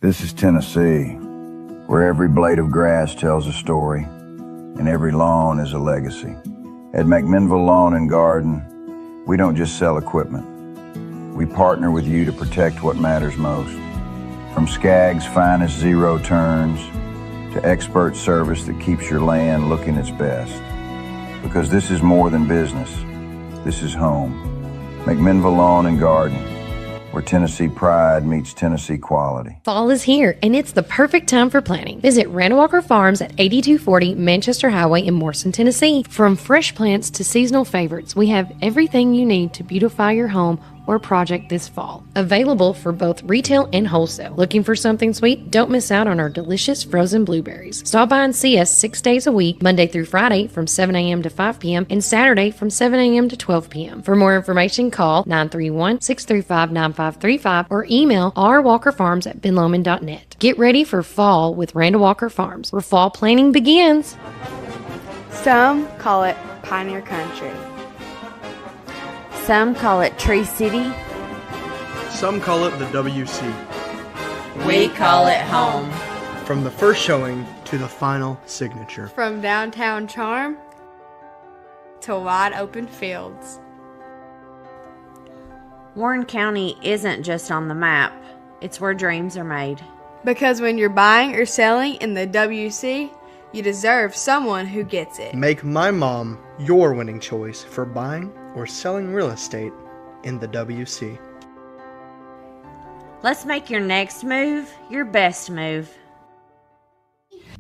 Speaker 16: This is Tennessee, where every blade of grass tells a story and every lawn is a legacy. At McMinnville Lawn and Garden, we don't just sell equipment. We partner with you to protect what matters most. From Skag's finest zero turns to expert service that keeps your land looking its best. Because this is more than business. This is home. McMinnville Lawn and Garden, where Tennessee pride meets Tennessee quality.
Speaker 1: Fall is here, and it's the perfect time for planting. Visit Randall Walker Farms at 8240 Manchester Highway in Morrison, Tennessee. From fresh plants to seasonal favorites, we have everything you need to beautify your home or project this fall. Available for both retail and wholesale. Looking for something sweet? Don't miss out on our delicious frozen blueberries. Stop by and see us 6 days a week, Monday through Friday from 7 a.m. to 5 p.m. and Saturday from 7 a.m. to 12 p.m. For more information, call 931-635-9535 or email rwalkerfarms@benlomond.net. Get ready for fall with Randall Walker Farms, where fall planning begins.
Speaker 5: Some call it Pioneer Country.
Speaker 6: Some call it Tree City.
Speaker 7: Some call it the WC.
Speaker 6: We call it home.
Speaker 7: From the first showing to the final signature.
Speaker 5: From downtown charm to wide open fields.
Speaker 6: Warren County isn't just on the map, it's where dreams are made.
Speaker 5: Because when you're buying or selling in the WC, you deserve someone who gets it.
Speaker 7: Make my mom your winning choice for buying or selling real estate in the WC.
Speaker 6: Let's make your next move your best move.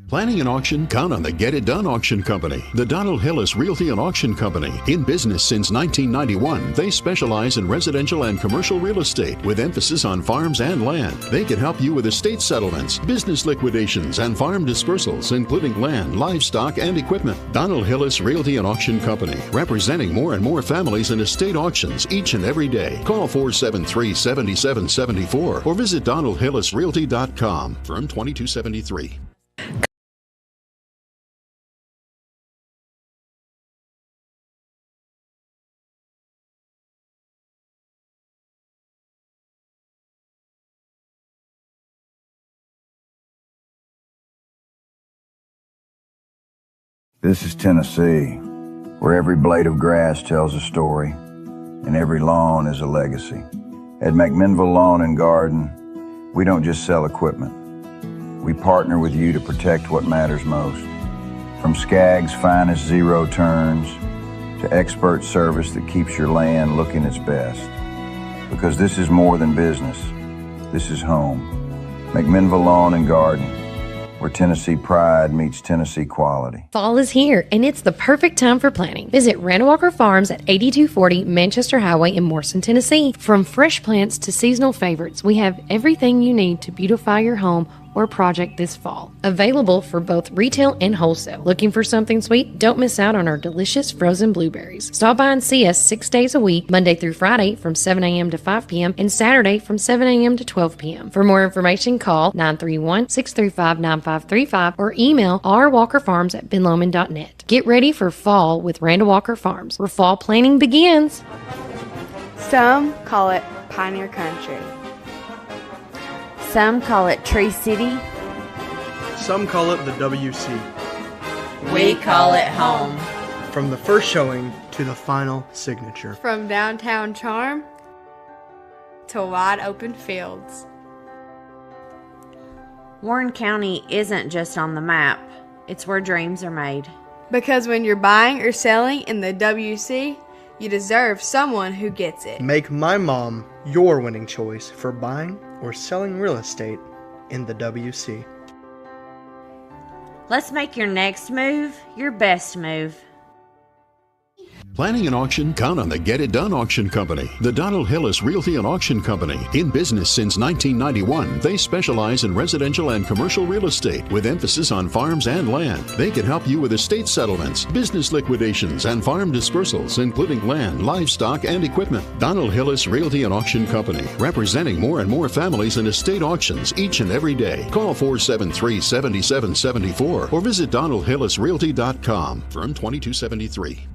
Speaker 20: Planning an auction? Count on the Get It Done Auction Company, the Donald Hillis Realty and Auction Company. In business since 1991, they specialize in residential and commercial real estate with emphasis on farms and land. They can help you with estate settlements, business liquidations, and farm dispersals, including land, livestock, and equipment. Donald Hillis Realty and Auction Company, representing more and more families in estate auctions each and every day. Call 473-7774 or visit donaldhillisrealty.com. Firm 2273.
Speaker 16: This is Tennessee, where every blade of grass tells a story and every lawn is a legacy. At McMinnville Lawn and Garden, we don't just sell equipment. We partner with you to protect what matters most. From Skag's finest zero turns to expert service that keeps your land looking its best. Because this is more than business. This is home. McMinnville Lawn and Garden, where Tennessee pride meets Tennessee quality.
Speaker 1: Fall is here, and it's the perfect time for planting. Visit Randall Walker Farms at 8240 Manchester Highway in Morrison, Tennessee. From fresh plants to seasonal favorites, we have everything you need to beautify your home or project this fall. Available for both retail and wholesale. Looking for something sweet? Don't miss out on our delicious frozen blueberries. Stop by and see us 6 days a week, Monday through Friday from 7 a.m. to 5 p.m. and Saturday from 7 a.m. to 12 p.m. For more information, call 931-635-9535 or email rwalkerfarms@benlomond.net. Get ready for fall with Randall Walker Farms, where fall planning begins.
Speaker 5: Some call it Pioneer Country.
Speaker 6: Some call it Tree City.
Speaker 7: Some call it the WC.
Speaker 6: We call it home.
Speaker 7: From the first showing to the final signature.
Speaker 5: From downtown charm to wide open fields.
Speaker 6: Warren County isn't just on the map, it's where dreams are made.
Speaker 5: Because when you're buying or selling in the WC, you deserve someone who gets it.
Speaker 7: Make my mom your winning choice for buying or selling real estate in the WC.
Speaker 6: Let's make your next move your best move.
Speaker 20: Planning an auction? Count on the Get It Done Auction Company. The Donald Hillis Realty and Auction Company. In business since 1991, they specialize in residential and commercial real estate with emphasis on farms and land. They can help you with estate settlements, business liquidations, and farm dispersals, including land, livestock, and equipment. Donald Hillis Realty and Auction Company, representing more and more families in estate auctions each and every day. Call 473-7774 or visit DonaldHillisRealty.com. Firm 2273.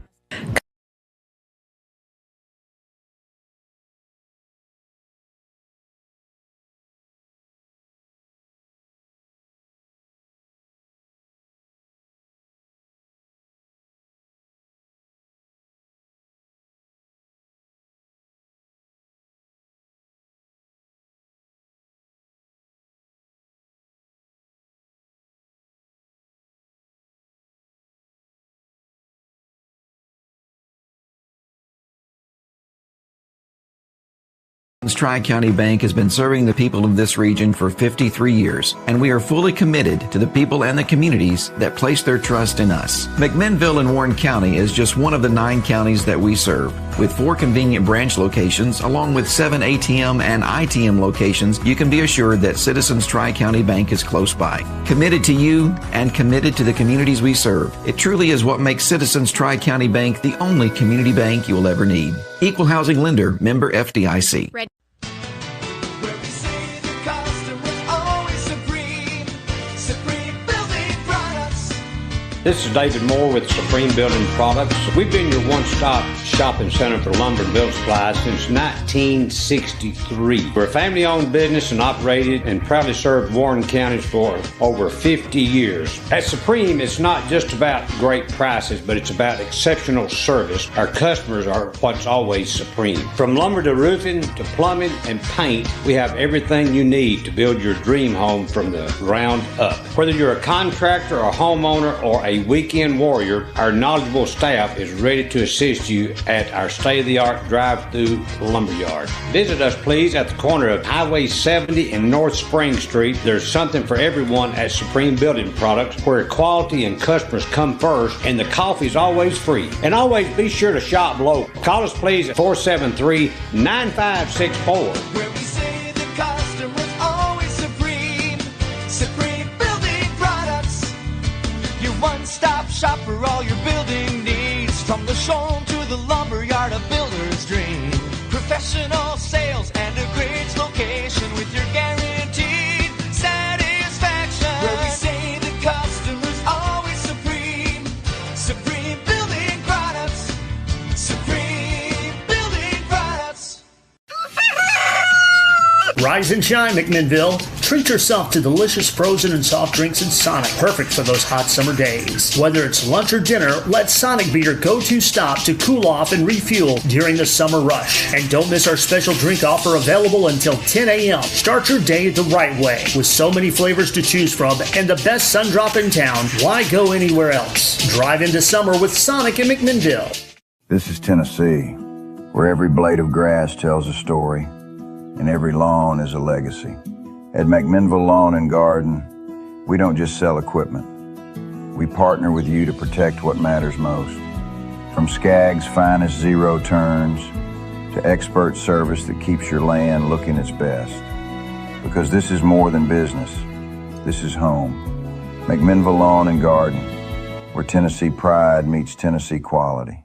Speaker 21: Tri-County Bank has been serving the people of this region for 53 years, and we are fully committed to the people and the communities that place their trust in us. McMinnville in Warren County is just one of the 9 counties that we serve. With 4 convenient branch locations, along with 7 ATM and ITM locations, you can be assured that Citizens Tri-County Bank is close by. Committed to you and committed to the communities we serve. It truly is what makes Citizens Tri-County Bank the only community bank you'll ever need. Equal housing lender, member FDIC.
Speaker 22: This is David Moore with Supreme Building Products. We've been your one-stop shopping center for lumber and building supplies since 1963. We're a family-owned business and operated and proudly served Warren County for over 50 years. At Supreme, it's not just about great prices, but it's about exceptional service. Our customers are what's always supreme. From lumber to roofing to plumbing and paint, we have everything you need to build your dream home from the ground up. Whether you're a contractor, a homeowner, or a weekend warrior, our knowledgeable staff is ready to assist you at our state-of-the-art drive-through lumberyard. Visit us, please, at the corner of Highway 70 and North Spring Street. There's something for everyone at Supreme Building Products, where quality and customers come first, and the coffee's always free. And always be sure to shop local. Call us, please, at 473-9564.
Speaker 23: Where we say the customer's always supreme. Supreme Building Products. Your one-stop shop for all your building needs. From the showroom to the lumberyard, a builder's dream. Professional sales and a great location with your guaranteed satisfaction. Where we say the customer's always supreme. Supreme Building Products. Supreme Building Products.
Speaker 18: Rise and shine, McMinnville. Treat yourself to delicious frozen and soft drinks in Sonic, perfect for those hot summer days. Whether it's lunch or dinner, let Sonic be your go-to stop to cool off and refuel during the summer rush. And don't miss our special drink offer available until 10 a.m. Start your day the right way. With so many flavors to choose from and the best sun drop in town, why go anywhere else? Drive into summer with Sonic in McMinnville.
Speaker 16: This is Tennessee, where every blade of grass tells a story and every lawn is a legacy. At McMinnville Lawn and Garden, we don't just sell equipment. We partner with you to protect what matters most. From Skag's finest zero turns to expert service that keeps your land looking its best. Because this is more than business. This is home. McMinnville Lawn and Garden, where Tennessee pride meets Tennessee quality.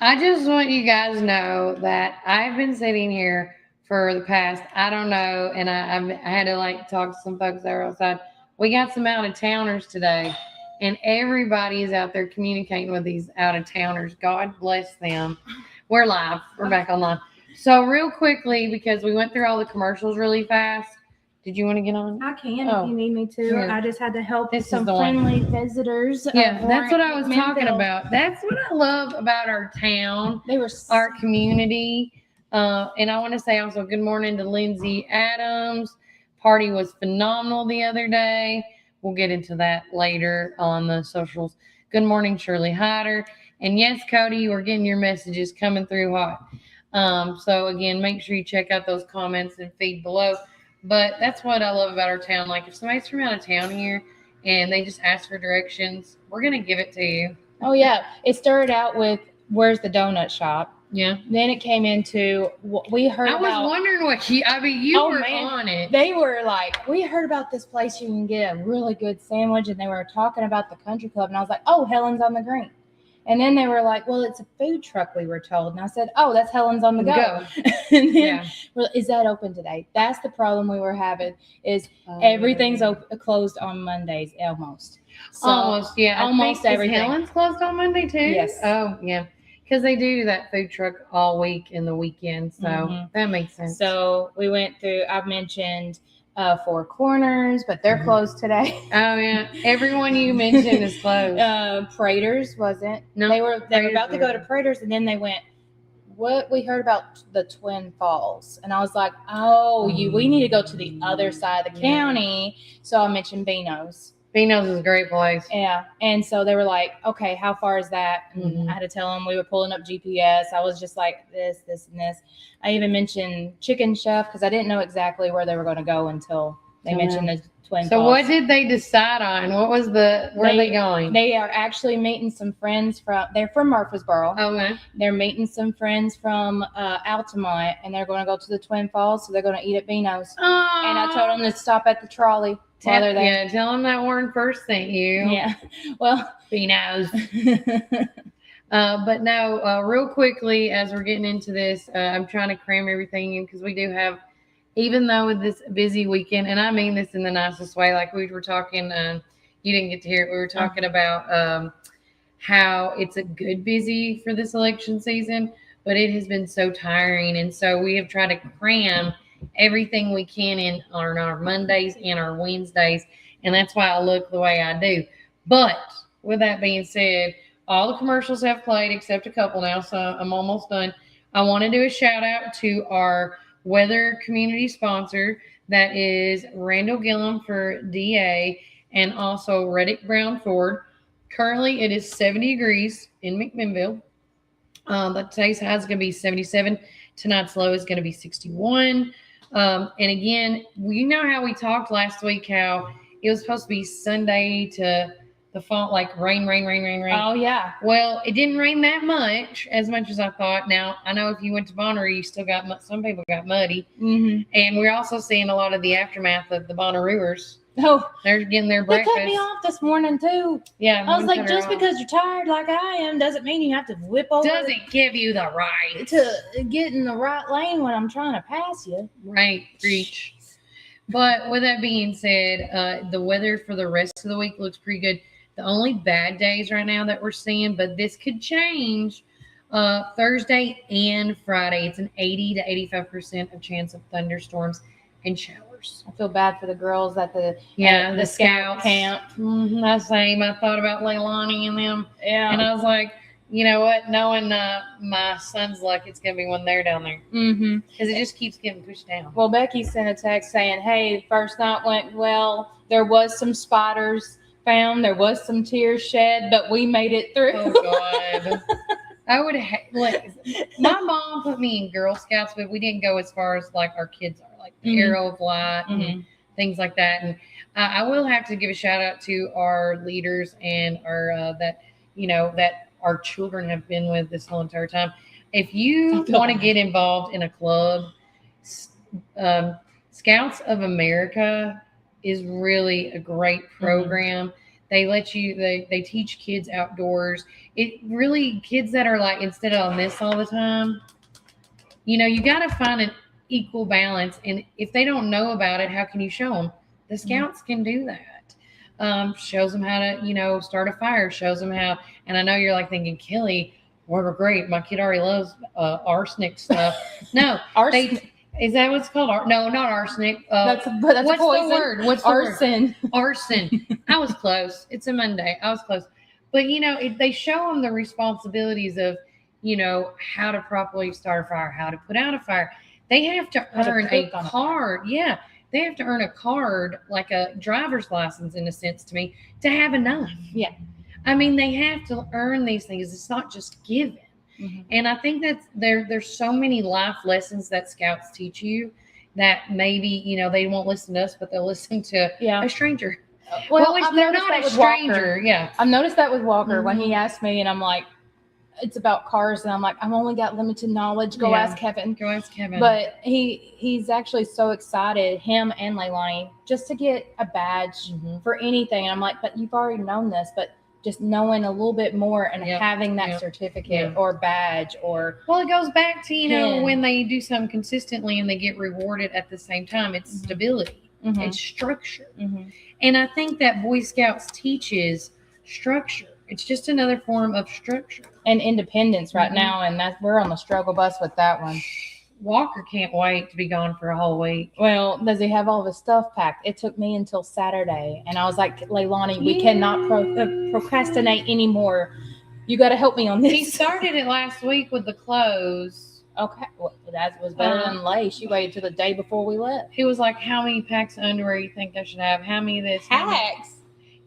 Speaker 1: I just want you guys to know that I've been sitting here for the past, I don't know, and I had to like talk to some folks that were outside. We got some out of towners today, and everybody is out there communicating with these out of towners. God bless them. We're live. We're back online. So real quickly, because we went through all the commercials really fast. Did you want to get on?
Speaker 2: I can if you need me to.
Speaker 1: Here.
Speaker 2: I just had to help
Speaker 1: This is
Speaker 2: some
Speaker 1: the one.
Speaker 2: friendly visitors.
Speaker 1: Yeah, that's what I was talking
Speaker 2: McMinnville.
Speaker 1: about. That's what I love about our town,
Speaker 2: They were
Speaker 1: our community. And I want to say also good morning to Lindsay Adams. Party was phenomenal the other day. We'll get into that later on the socials. Good morning, Shirley Hyder. And yes, Cody, we're getting your messages coming through hot. So again, make sure you check out those comments and feed below. But that's what I love about our town. Like if somebody's from out of town here and they just ask for directions, we're going to give it to you.
Speaker 2: Oh, yeah. It started out with, where's the donut shop?
Speaker 1: Yeah.
Speaker 2: Then it came into what we heard
Speaker 1: I was
Speaker 2: about.
Speaker 1: wondering what you were on it.
Speaker 2: They were like, we heard about this place you can get a really good sandwich, and they were talking about the country club, and I was like, oh, Helen's on the Green. And then they were like, well, it's a food truck, we were told. And I said, oh, that's Helen's on the Go. And then, well, is that open today? That's the problem we were having is everything's closed on Mondays almost. So,
Speaker 1: almost, yeah.
Speaker 2: Almost everything.
Speaker 1: Is Helen's closed on Monday too?
Speaker 2: Yes.
Speaker 1: Oh, yeah. Because they do that food truck all week and the weekend. So that makes sense.
Speaker 2: So we went through, I've mentioned Four Corners, but they're closed today.
Speaker 1: Oh, yeah. Everyone you mentioned is closed.
Speaker 2: Prater's wasn't.
Speaker 1: No,
Speaker 2: they were about to go to Prater's, and then they went, what we heard about the Twin Falls. And I was like, we need to go to the other side of the county. So I mentioned Beano's.
Speaker 1: Beano's is a great place.
Speaker 2: Yeah. And so they were like, okay, how far is that? And I had to tell them we were pulling up GPS. I was just like this, and this. I even mentioned Chicken Chef because I didn't know exactly where they were going to go until they mentioned the Twin Falls.
Speaker 1: So what did they decide on? What was where are they going?
Speaker 2: They are actually meeting some friends they're from Murfreesboro.
Speaker 1: Okay.
Speaker 2: They're meeting some friends from Altamont, and they're going to go to the Twin Falls, so they're going to eat at Beano's. And I told them to stop at the trolley.
Speaker 1: Yeah, tell them that Warren first sent you.
Speaker 2: Yeah. Well,
Speaker 1: Beano's. But no, real quickly, as we're getting into this, I'm trying to cram everything in because we do have, even though with this busy weekend, and I mean this in the nicest way, like we were talking, you didn't get to hear it. We were talking about how it's a good busy for this election season, but it has been so tiring. And so we have tried to cram everything we can in on our Mondays and our Wednesdays. And that's why I look the way I do. But with that being said, all the commercials have played except a couple now. So I'm almost done. I want to do a shout out to our weather community sponsor. That is Randall Gillum for DA and also Reddick Brown Ford. Currently it is 70 degrees in McMinnville. But today's high is going to be 77. Tonight's low is going to be 61. And again, you know how we talked last week, how it was supposed to be Sunday to the fall, like rain.
Speaker 2: Oh, yeah.
Speaker 1: Well, it didn't rain that much as I thought. Now, I know if you went to Bonnaroo, you still got, some people got muddy.
Speaker 2: Mm-hmm.
Speaker 1: And we're also seeing a lot of the aftermath of the Bonnarooers.
Speaker 2: Oh,
Speaker 1: they're getting their
Speaker 2: they
Speaker 1: breakfast.
Speaker 2: cut me off this morning, too.
Speaker 1: Yeah.
Speaker 2: I was like, just because you're tired like I am doesn't mean you have to whip over.
Speaker 1: Doesn't give you the right
Speaker 2: to get in the right lane when I'm trying to pass you.
Speaker 1: Right. Preach. But with that being said, the weather for the rest of the week looks pretty good. The only bad days right now that we're seeing, but this could change, Thursday and Friday. It's an 80 to 85% of chance of thunderstorms and showers.
Speaker 2: I feel bad for the girls at the
Speaker 1: scout
Speaker 2: camp.
Speaker 1: I same. I thought about Leilani and them.
Speaker 2: Yeah.
Speaker 1: And I was like, you know what? Knowing my son's luck, it's going to be when they're down there.
Speaker 2: Mm-hmm.
Speaker 1: Because it just keeps getting pushed down.
Speaker 2: Well, Becky sent a text saying, hey, first night went well. There was some spiders found. There was some tears shed, but we made it through.
Speaker 1: Oh, God. I would like my mom put me in Girl Scouts, but we didn't go as far as like our kids are, like the Arrow of Light and things like that. And I will have to give a shout out to our leaders and our that our children have been with this whole entire time. If you want to get involved in a club, Scouts of America is really a great program. They let you, they teach kids outdoors. It really, kids that are like, instead of on this all the time, you got to find an equal balance. And if they don't know about it, how can you show them? The Scouts can do that. Shows them how to, start a fire, shows them how, and I know you're like thinking, Kelly, we're great. My kid already loves arsenic stuff. No,
Speaker 2: Arsenic.
Speaker 1: Is that what it's called? No, not arsenic.
Speaker 2: That's
Speaker 1: what's
Speaker 2: poison.
Speaker 1: the word? What's
Speaker 2: arson?
Speaker 1: The word? Arson. I was close. It's a Monday. I was close. But, they show them the responsibilities of, how to properly start a fire, how to put out a fire. They have to earn a card. Yeah. They have to earn a card, like a driver's license, in a sense, to me, to have enough.
Speaker 2: Yeah.
Speaker 1: I mean, they have to earn these things. It's not just given. And I think that there's so many life lessons that Scouts teach you that maybe, they won't listen to us, but they'll listen to a stranger.
Speaker 2: Well,
Speaker 1: they're not a stranger. Yeah.
Speaker 2: I've noticed that with Walker when he asked me, and I'm like, it's about cars, and I'm like, I've only got limited knowledge. Go ask Kevin.
Speaker 1: Go ask Kevin.
Speaker 2: But he's actually so excited, him and Leilani, just to get a badge for anything. And I'm like, but you've already known this, but just knowing a little bit more and having that certificate or badge or.
Speaker 1: Well, it goes back to, when they do something consistently and they get rewarded at the same time, it's stability, it's structure. And I think that Boy Scouts teaches structure. It's just another form of structure.
Speaker 2: And independence right now. And we're on the struggle bus with that one.
Speaker 1: Walker can't wait to be gone for a whole week.
Speaker 2: Well, does he have all of his stuff packed? It took me until Saturday. And I was like, Leilani, we cannot procrastinate anymore. You got to help me on this.
Speaker 1: He started it last week with the clothes.
Speaker 2: Okay. Well, that was better than Lay. She waited till the day before we left.
Speaker 1: He was like, how many packs of underwear you think I should have? How many of this?
Speaker 2: Packs?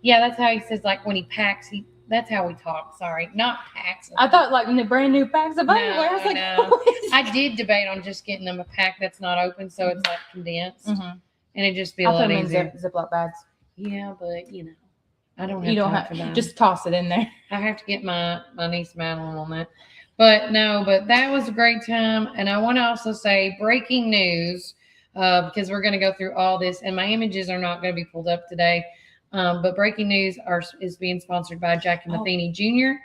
Speaker 1: Yeah, that's how he says, like, when he packs, that's how we talk. Sorry, not packs.
Speaker 2: I thought like the brand new packs of underwear. I was like,
Speaker 1: I did debate on just getting them a pack that's not open, so it's like condensed, and it just be a lot easier.
Speaker 2: Ziploc bags.
Speaker 1: Yeah, but I don't have time for that.
Speaker 2: Just toss it in there.
Speaker 1: I have to get my niece Madeline on that. But that was a great time, and I want to also say breaking news because we're going to go through all this, and my images are not going to be pulled up today. But breaking news is being sponsored by Jackie Matheny Jr.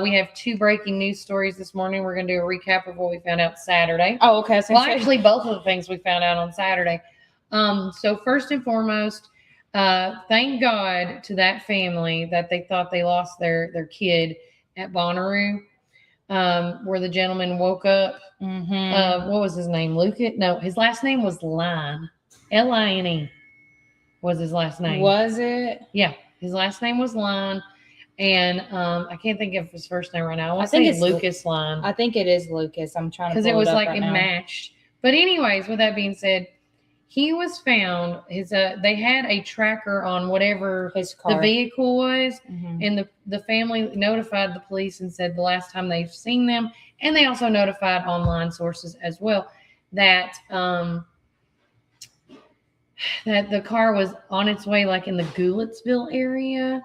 Speaker 1: We have 2 breaking news stories this morning. We're going to do a recap of what we found out Saturday.
Speaker 2: Oh, okay.
Speaker 1: Well, actually, both of the things we found out on Saturday. So first and foremost, thank God to that family that they thought they lost their kid at Bonnaroo, where the gentleman woke up. What was his name? Luca? No, his last name was Line. Line. Was his last name.
Speaker 2: Was it?
Speaker 1: Yeah. His last name was Line. And I can't think of his first name right now. I think it's Lucas Line.
Speaker 2: I think it is Lucas. I'm trying to
Speaker 1: because it was like it matched. But anyways, with that being said, he was found. They had a tracker on whatever
Speaker 2: his car.
Speaker 1: The vehicle was, and the family notified the police and said the last time they've seen them, and they also notified online sources as well that that the car was on its way, like in the Goulitsville area.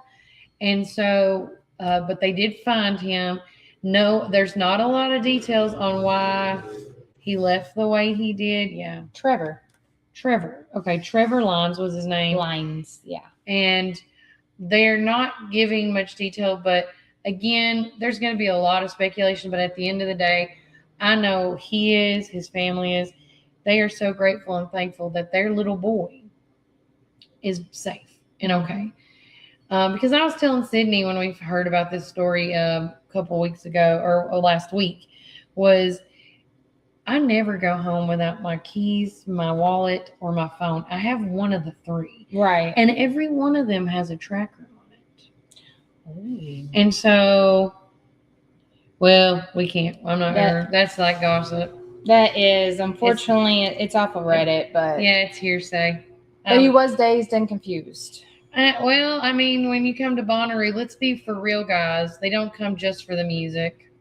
Speaker 1: And so, but they did find him. No, there's not a lot of details on why he left the way he did. Yeah.
Speaker 2: Trevor.
Speaker 1: Okay. Trevor Lines was his name.
Speaker 2: Lines. Yeah.
Speaker 1: And they're not giving much detail, but again, there's going to be a lot of speculation, but at the end of the day, I know his family is. They are so grateful and thankful that their little boy is safe and okay. Because I was telling Sydney when we heard about this story a couple weeks ago or last week was I never go home without my keys, my wallet, or my phone. I have one of the 3.
Speaker 2: Right.
Speaker 1: And every one of them has a tracker on it. Ooh. And so, well, we can't. I'm not going to. That's like gossip.
Speaker 2: That is, unfortunately, it's off of Reddit, but.
Speaker 1: Yeah, it's hearsay.
Speaker 2: But he was dazed and confused.
Speaker 1: Well, I mean, when you come to Bonnaroo, let's be for real, guys. They don't come just for the music.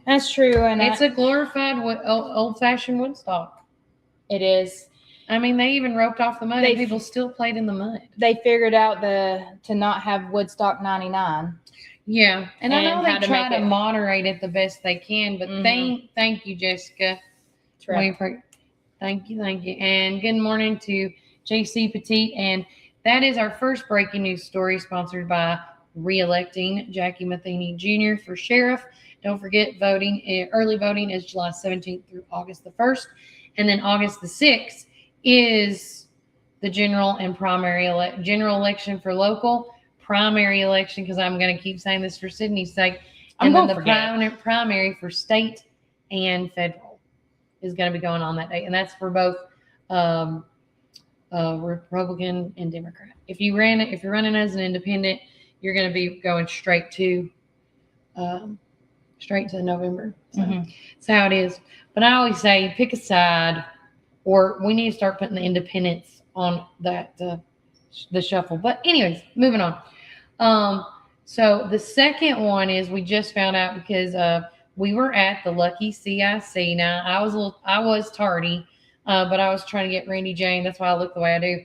Speaker 2: That's true. And
Speaker 1: it's a glorified old-fashioned Woodstock.
Speaker 2: It is.
Speaker 1: I mean, they even roped off the mud and people still played in the mud.
Speaker 2: They figured out to not have Woodstock 99.
Speaker 1: Yeah, and I know they try to moderate it the best they can, but thank you, Jessica. Thank you. And good morning to JC Petit. And that is our first breaking news story, sponsored by re-electing Jackie Matheny Jr. for sheriff. Don't forget, early voting is July 17th through August the 1st. And then August the 6th is the general election for local, primary election, because I'm going to keep saying this for Sydney's sake. And then the primary for state and federal is going to be going on that day. And that's for both Republican and Democrat. If you're running as an independent, you're going to be going straight to November. So that's how it is. But I always say pick a side, or we need to start putting the independents on that the shuffle. But anyways, moving on. So the second one is, we just found out because we were at the Lucky CIC. Now I was tardy, but I was trying to get Randy Jane. That's why I look the way I do.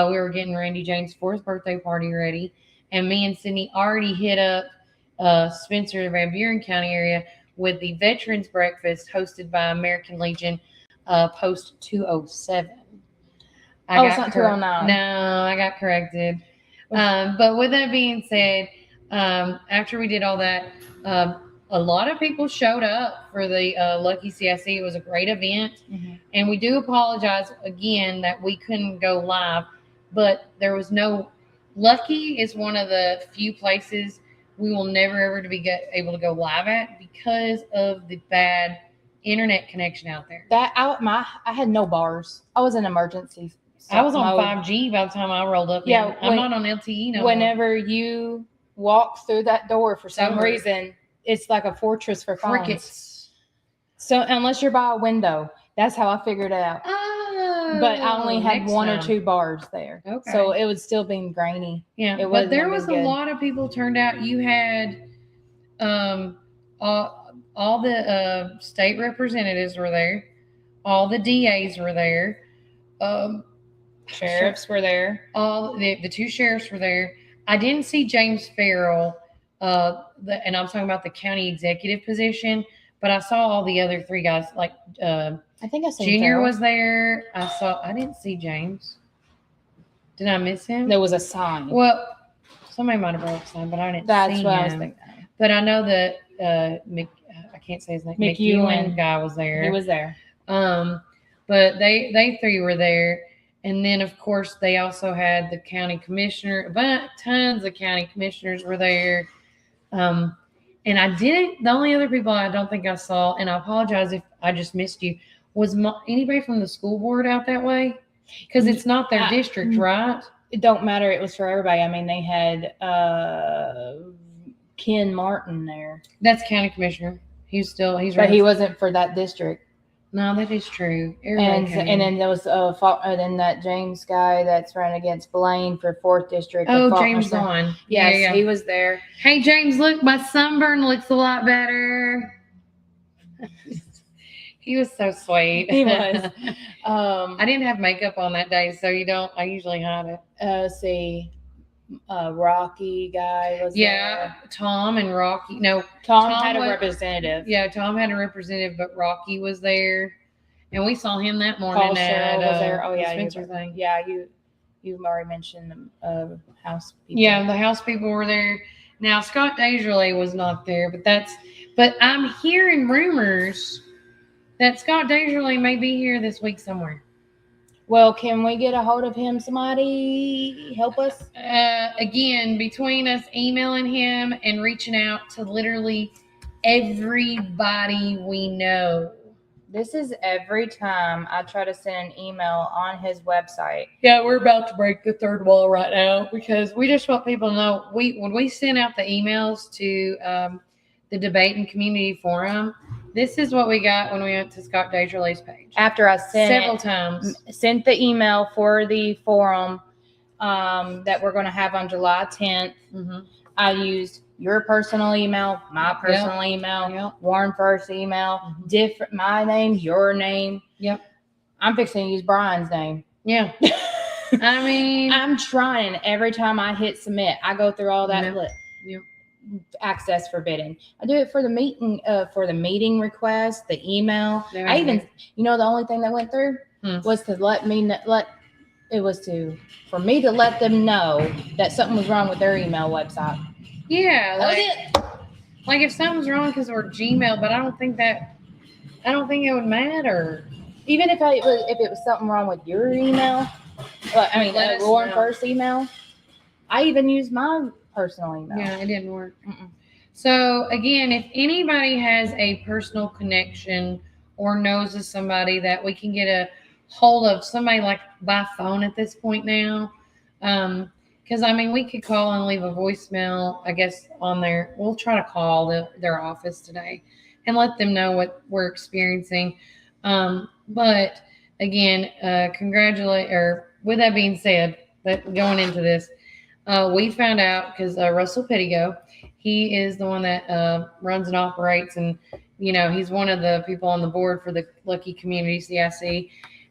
Speaker 1: We were getting Randy Jane's 4th birthday party ready, and me and Sydney already hit up Spencer, Van Buren County area, with the Veterans Breakfast hosted by American Legion, Post 207.
Speaker 2: It's not 209.
Speaker 1: No, I got corrected. But with that being said, after we did all that, a lot of people showed up for the Lucky CIC. It was a great event. And we do apologize again that we couldn't go live, but there was no... Lucky is one of the few places we will never ever to be able to go live at because of the bad internet connection out there.
Speaker 2: I had no bars. I was in emergency.
Speaker 1: I was on 5G by the time I rolled up.
Speaker 2: Yeah,
Speaker 1: I'm not on LTE no
Speaker 2: Whenever you walk through that door, for some reason, it's like a fortress for phones.
Speaker 1: Crickets.
Speaker 2: So unless you're by a window, that's how I figured it out. But I only had one or two bars there.
Speaker 1: Okay.
Speaker 2: So it would still be grainy.
Speaker 1: Yeah, but there was a lot of people turned out. You had all the state representatives were there. All the DAs were there.
Speaker 2: Sheriffs were there.
Speaker 1: All the 2 sheriffs were there. I didn't see James Farrell, and I'm talking about the county executive position, but I saw all the other 3 guys. Like
Speaker 2: I think I saw
Speaker 1: Junior
Speaker 2: Farrell.
Speaker 1: was there. I didn't see James. Did I miss him?
Speaker 2: There was a sign.
Speaker 1: Well, somebody might have brought a sign, but I didn't see him.
Speaker 2: That's what I was thinking.
Speaker 1: But I know that I can't say his name. McEwen guy was there.
Speaker 2: He was there.
Speaker 1: But they 3 were there. And then, of course, they also had the county commissioner, but tons of county commissioners were there. And the only other people I don't think I saw, and I apologize if I just missed you, was anybody from the school board out that way? Because it's not their district, right?
Speaker 2: It don't matter. It was for everybody. I mean, they had Ken Martin there.
Speaker 1: That's county commissioner. He's
Speaker 2: But he wasn't for that district.
Speaker 1: No, that is true.
Speaker 2: And then there was then that James guy that's running against Blaine for 4th district.
Speaker 1: James Vaughn.
Speaker 2: Yes,
Speaker 1: yeah.
Speaker 2: he was there.
Speaker 1: Hey, James, look, my sunburn looks a lot better. He was so sweet.
Speaker 2: He was.
Speaker 1: I didn't have makeup on that day, so I usually hide it.
Speaker 2: Let's see. Rocky guy was there.
Speaker 1: Tom and Rocky. No,
Speaker 2: Tom had a representative.
Speaker 1: Yeah, Tom had a representative, but Rocky was there, and we saw him that morning.
Speaker 2: Paul Sherrill was there. Oh yeah,
Speaker 1: Spencer thing.
Speaker 2: Yeah, you've already mentioned the house people.
Speaker 1: Yeah, the house people were there. Now Scott Desjardins was not there, but I'm hearing rumors that Scott Desjardins may be here this week somewhere.
Speaker 2: Well, can we get a hold of him? Somebody help us?
Speaker 1: Again, between us emailing him and reaching out to literally everybody we know.
Speaker 2: This is every time I try to send an email on his website.
Speaker 1: Yeah, we're about to break the 3rd wall right now because we just want people to know when we send out the emails to the debate and community forum, this is what we got when we went to Scott Desjardins' page.
Speaker 2: After I
Speaker 1: several times
Speaker 2: sent the email for the forum that we're going to have on July 10th. I used your personal email, my personal email, Warren First email, different, my name, your name.
Speaker 1: Yep.
Speaker 2: I'm fixing to use Brian's name.
Speaker 1: Yeah. I mean,
Speaker 2: I'm trying every time I hit submit. I go through all that.
Speaker 1: Yep.
Speaker 2: access forbidden. I do it for the meeting request, the email. I even, the only thing that went through was to for me to let them know that something was wrong with their email website.
Speaker 1: Yeah,
Speaker 2: That was it.
Speaker 1: Like if something's wrong because we're Gmail, but I don't think it would matter.
Speaker 2: Even if it was something wrong with your email, Lauren First email, I even used my personal email.
Speaker 1: Yeah, it didn't work. So again, if anybody has a personal connection or knows of somebody that we can get a hold of, somebody like by phone at this point now, because we could call and leave a voicemail, I guess, on there. We'll try to call their office today and let them know what we're experiencing. But again, with that being said, going into this, we found out because Russell Pettigo, he is the one that runs and operates, and he's one of the people on the board for the Lucky Community CIC,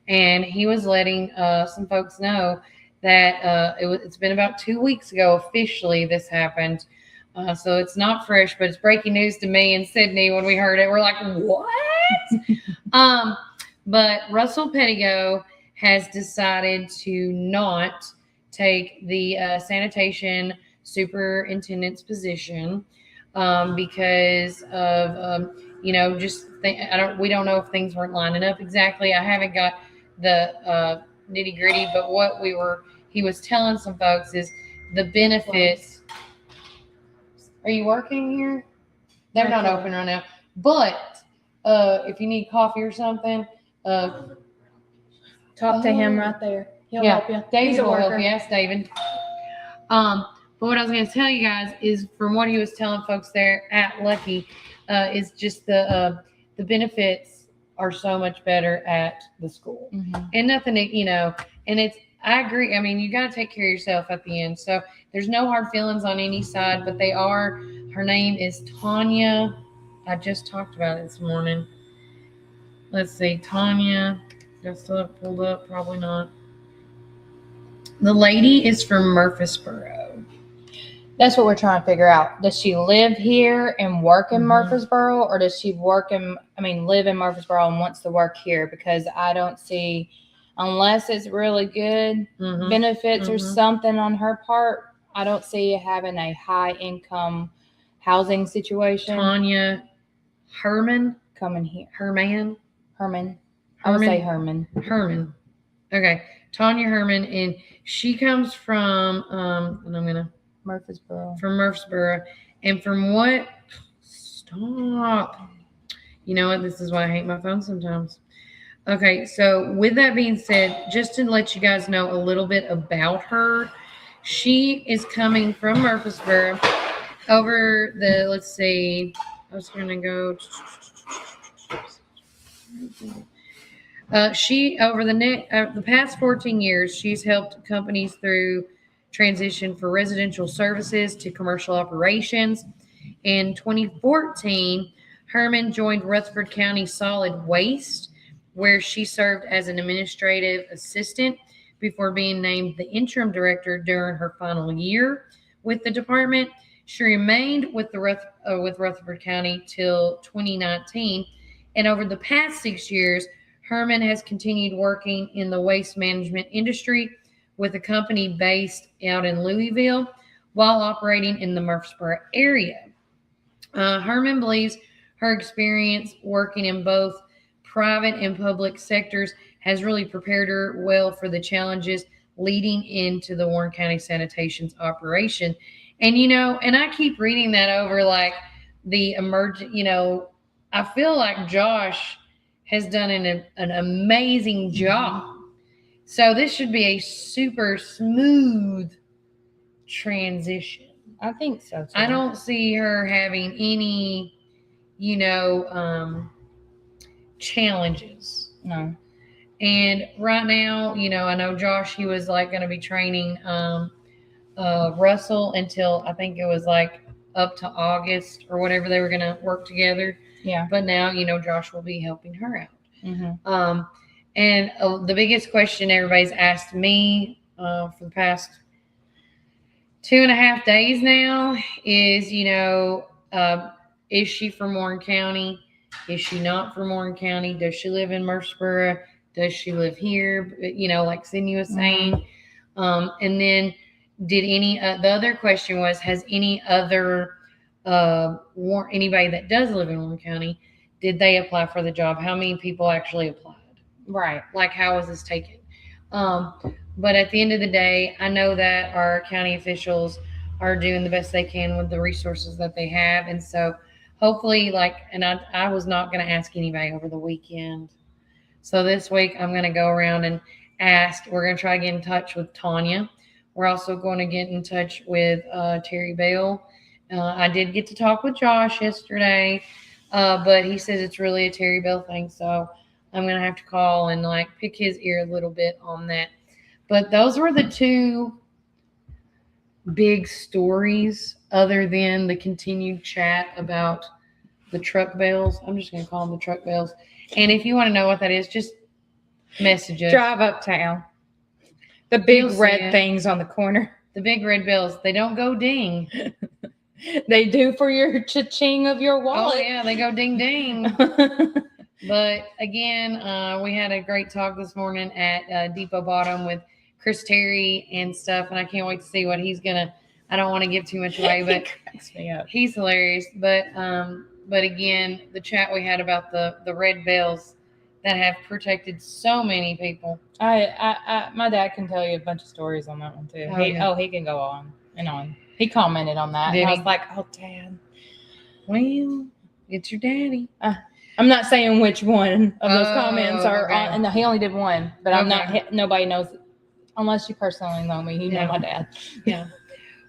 Speaker 1: and he was letting some folks know that it's been about 2 weeks ago officially this happened. So it's not fresh, but it's breaking news to me and Sydney when we heard it. We're like, what? But Russell Pettigo has decided to not take the sanitation superintendent's position because of we don't know if things weren't lining up exactly. I haven't got the nitty gritty, but what he was telling some folks is the benefits. Are you working here? They're not open right now, but if you need coffee or something,
Speaker 2: talk to him right there. He'll help you.
Speaker 1: David will help you. Ask David. But what I was going to tell you guys is from what he was telling folks there at Lucky, is just the benefits are so much better at the school. And nothing, and I agree. You got to take care of yourself at the end. So there's no hard feelings on any side, but her name is Tanya. I just talked about it this morning. Let's see, Tanya. Got still pulled up? Probably not. The lady is from Murfreesboro.
Speaker 2: That's what we're trying to figure out. Does she live here and work in Murfreesboro, or does she live in Murfreesboro and wants to work here? Because I don't see, unless it's really good benefits or something on her part, I don't see having a high income housing situation.
Speaker 1: Tanya Herman
Speaker 2: coming here.
Speaker 1: Herman.
Speaker 2: I would say Herman.
Speaker 1: Okay. Tanya Herman, and she comes from
Speaker 2: Murfreesboro.
Speaker 1: From Murfreesboro. And from what you know what, this is why I hate my phone sometimes. Okay, so with that being said, just to let you guys know a little bit about her, she is coming from Murfreesboro over let's see, I was going to go. She, over the past 14 years, she's helped companies through transition for residential services to commercial operations. In 2014, Herman joined Rutherford County Solid Waste, where she served as an administrative assistant before being named the interim director during her final year with the department. She remained with Rutherford County till 2019, and over the past 6 years, Herman has continued working in the waste management industry with a company based out in Louisville while operating in the Murfreesboro area. Herman believes her experience working in both private and public sectors has really prepared her well for the challenges leading into the Warren County Sanitation's operation. And, and I keep reading that over like the emergent, I feel like Josh has done an amazing job. So this should be a super smooth transition.
Speaker 2: I think so too.
Speaker 1: I don't see her having any, challenges.
Speaker 2: No.
Speaker 1: And right now, I know Josh, he was like going to be training Russell until I think it was like up to August or whatever they were going to work together.
Speaker 2: Yeah.
Speaker 1: But now, Josh will be helping her out. And the biggest question everybody's asked me for the past 2.5 days now is, is she from Warren County? Is she not from Warren County? Does she live in Murfreesboro? Does she live here? Like Sydney was saying. And then did the other question was, has any other, anybody that does live in Warren County, did they apply for the job? How many people actually applied?
Speaker 2: Right.
Speaker 1: Like, how was this taken? But at the end of the day, I know that our county officials are doing the best they can with the resources that they have. And so hopefully, I was not going to ask anybody over the weekend. So this week I'm going to go around and ask. We're going to try to get in touch with Tanya. We're also going to get in touch with Terry Bell. I did get to talk with Josh yesterday, but he says it's really a Terry Bell thing. So I'm going to have to call and pick his ear a little bit on that. But those were the two big stories other than the continued chat about the truck bells. I'm just going to call them the truck bells. And if you want to know what that is, just message us.
Speaker 2: Drive uptown. The big red things on the corner.
Speaker 1: The big red bells. They don't go ding.
Speaker 2: They do for your cha-ching of your wallet.
Speaker 1: Oh, yeah. They go ding, ding. But again, we had a great talk this morning at Depot Bottom with Chris Terry and stuff. And I can't wait to see what he's going to, I don't want to give too much away, but
Speaker 2: cracks me up.
Speaker 1: He's hilarious. But again, the chat we had about the red bells that have protected so many people.
Speaker 2: My dad can tell you a bunch of stories on that one too. He can go on and on. He commented on that. And I was like, oh, Dad.
Speaker 1: Well, it's your daddy.
Speaker 2: I'm not saying which one of those comments are on. And he only did one, but I'm not. Nobody knows unless you personally know me. You know my dad.
Speaker 1: Yeah.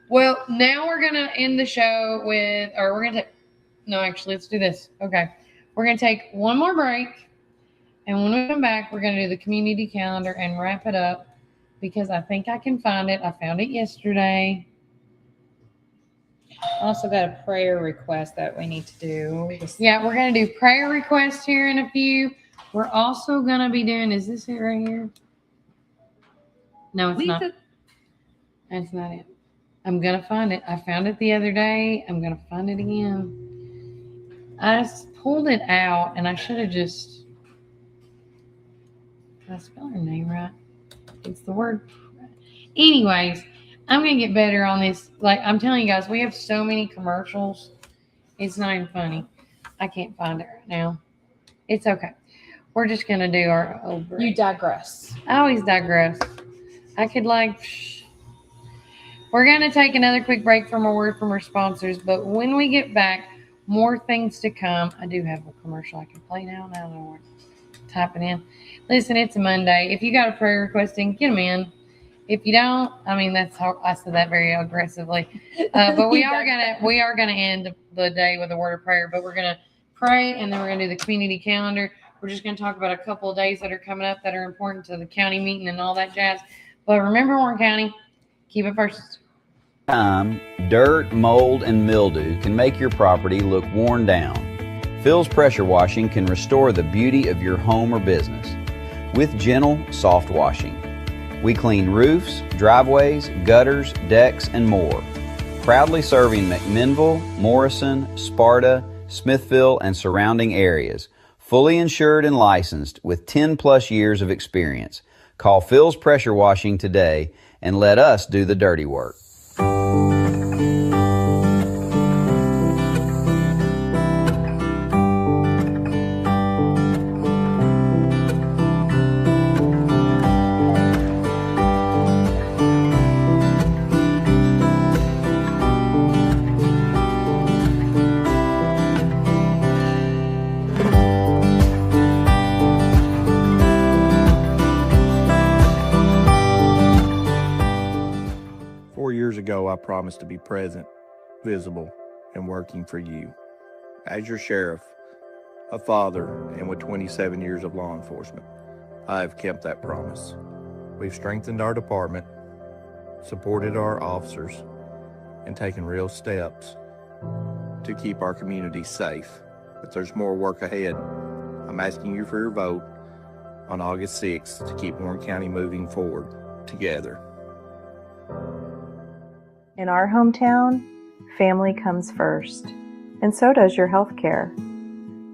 Speaker 1: Well, now we're gonna end the show with, or we're gonna take. No, actually, let's do this. Okay, we're gonna take one more break, and when we come back, we're gonna do the community calendar and wrap it up because I think I can find it. I found it yesterday.
Speaker 2: Also got a prayer request that we need to do.
Speaker 1: Yeah, we're going to do prayer requests here in a few. We're also going to be doing, is this it right here? No, it's not. That's not it. I'm going to find it. I found it the other day. I'm going to find it again. I just pulled it out and I should have just, did I spell her name right? It's the word. Anyways, I'm going to get better on this. Like, I'm telling you guys, we have so many commercials. It's not even funny. I can't find it right now. It's okay. We're just going to do our old break.
Speaker 2: You digress.
Speaker 1: I always digress. I could We're going to take another quick break from a word from our sponsors. But when we get back, more things to come. I do have a commercial I can play now. I don't know where to type it in. Listen, it's a Monday. If you got a prayer request in, get them in. If you don't, that's how I said that very aggressively. But we are gonna end the day with a word of prayer. But we're gonna pray, and then we're gonna do the community calendar. We're just gonna talk about a couple of days that are coming up that are important to the county meeting and all that jazz. But remember, Warren County, keep it first.
Speaker 4: Dirt, mold, and mildew can make your property look worn down. Phil's Pressure Washing can restore the beauty of your home or business with gentle, soft washing. We clean roofs, driveways, gutters, decks, and more. Proudly serving McMinnville, Morrison, Sparta, Smithville, and surrounding areas. Fully insured and licensed with 10+ years of experience. Call Phil's Pressure Washing today and let us do the dirty work.
Speaker 8: I promised to be present, visible, and working for you. As your sheriff, a father, and with 27 years of law enforcement, I have kept that promise. We've strengthened our department, supported our officers, and taken real steps to keep our community safe. But there's more work ahead. I'm asking you for your vote on August 6th to keep Warren County moving forward together.
Speaker 3: In our hometown, family comes first, and so does your health care.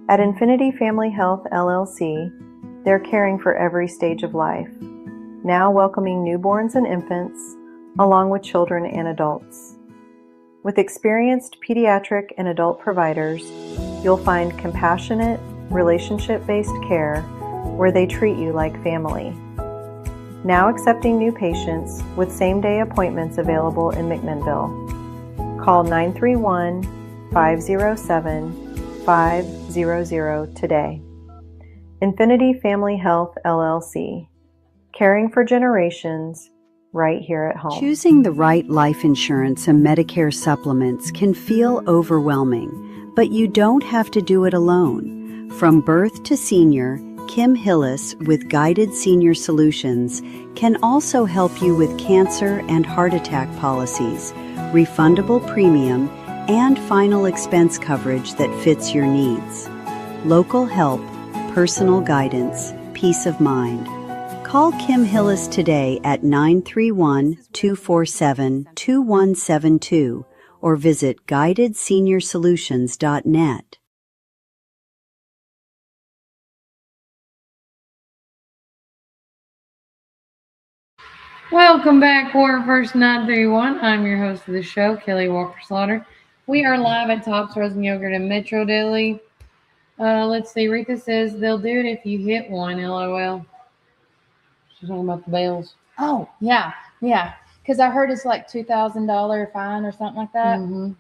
Speaker 3: At Infinity Family Health LLC, they're caring for every stage of life, now welcoming newborns and infants, along with children and adults. With experienced pediatric and adult providers, you'll find compassionate, relationship-based care where they treat you like family. Now accepting new patients with same-day appointments available in McMinnville. Call 931-507-500 today. Infinity Family Health LLC, caring for generations right here at home.
Speaker 10: Choosing the right life insurance and Medicare supplements can feel overwhelming, but you don't have to do it alone. From birth to senior, Kim Hillis with Guided Senior Solutions can also help you with cancer and heart attack policies, refundable premium, and final expense coverage that fits your needs. Local help, personal guidance, peace of mind. Call Kim Hillis today at 931-247-2172 or visit guidedseniorsolutions.net.
Speaker 1: Welcome back, Warren First 931. I'm your host of the show, Kelly Walker Slaughter. We are live at Tops Frozen Yogurt in Metro Deli. Let's see. Rita says they'll do it if you hit one. LOL. She's talking about the bells.
Speaker 2: Oh, yeah. Yeah. Because I heard it's like $2,000 fine or something like that.
Speaker 1: Mm-hmm.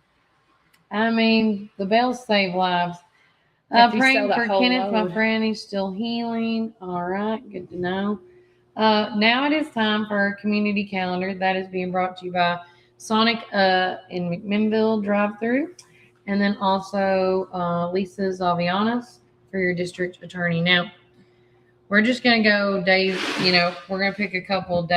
Speaker 1: I mean, the bells save lives.
Speaker 2: If you
Speaker 1: Praying
Speaker 2: sell that
Speaker 1: for
Speaker 2: whole
Speaker 1: Kenneth, my
Speaker 2: load.
Speaker 1: friend. He's still healing. All right. Good to know. Now it is time for our community calendar that is being brought to you by Sonic in McMinnville drive-through, and then also Lisa Zavianas for your district attorney. Now, we're just going to go days, we're going to pick a couple of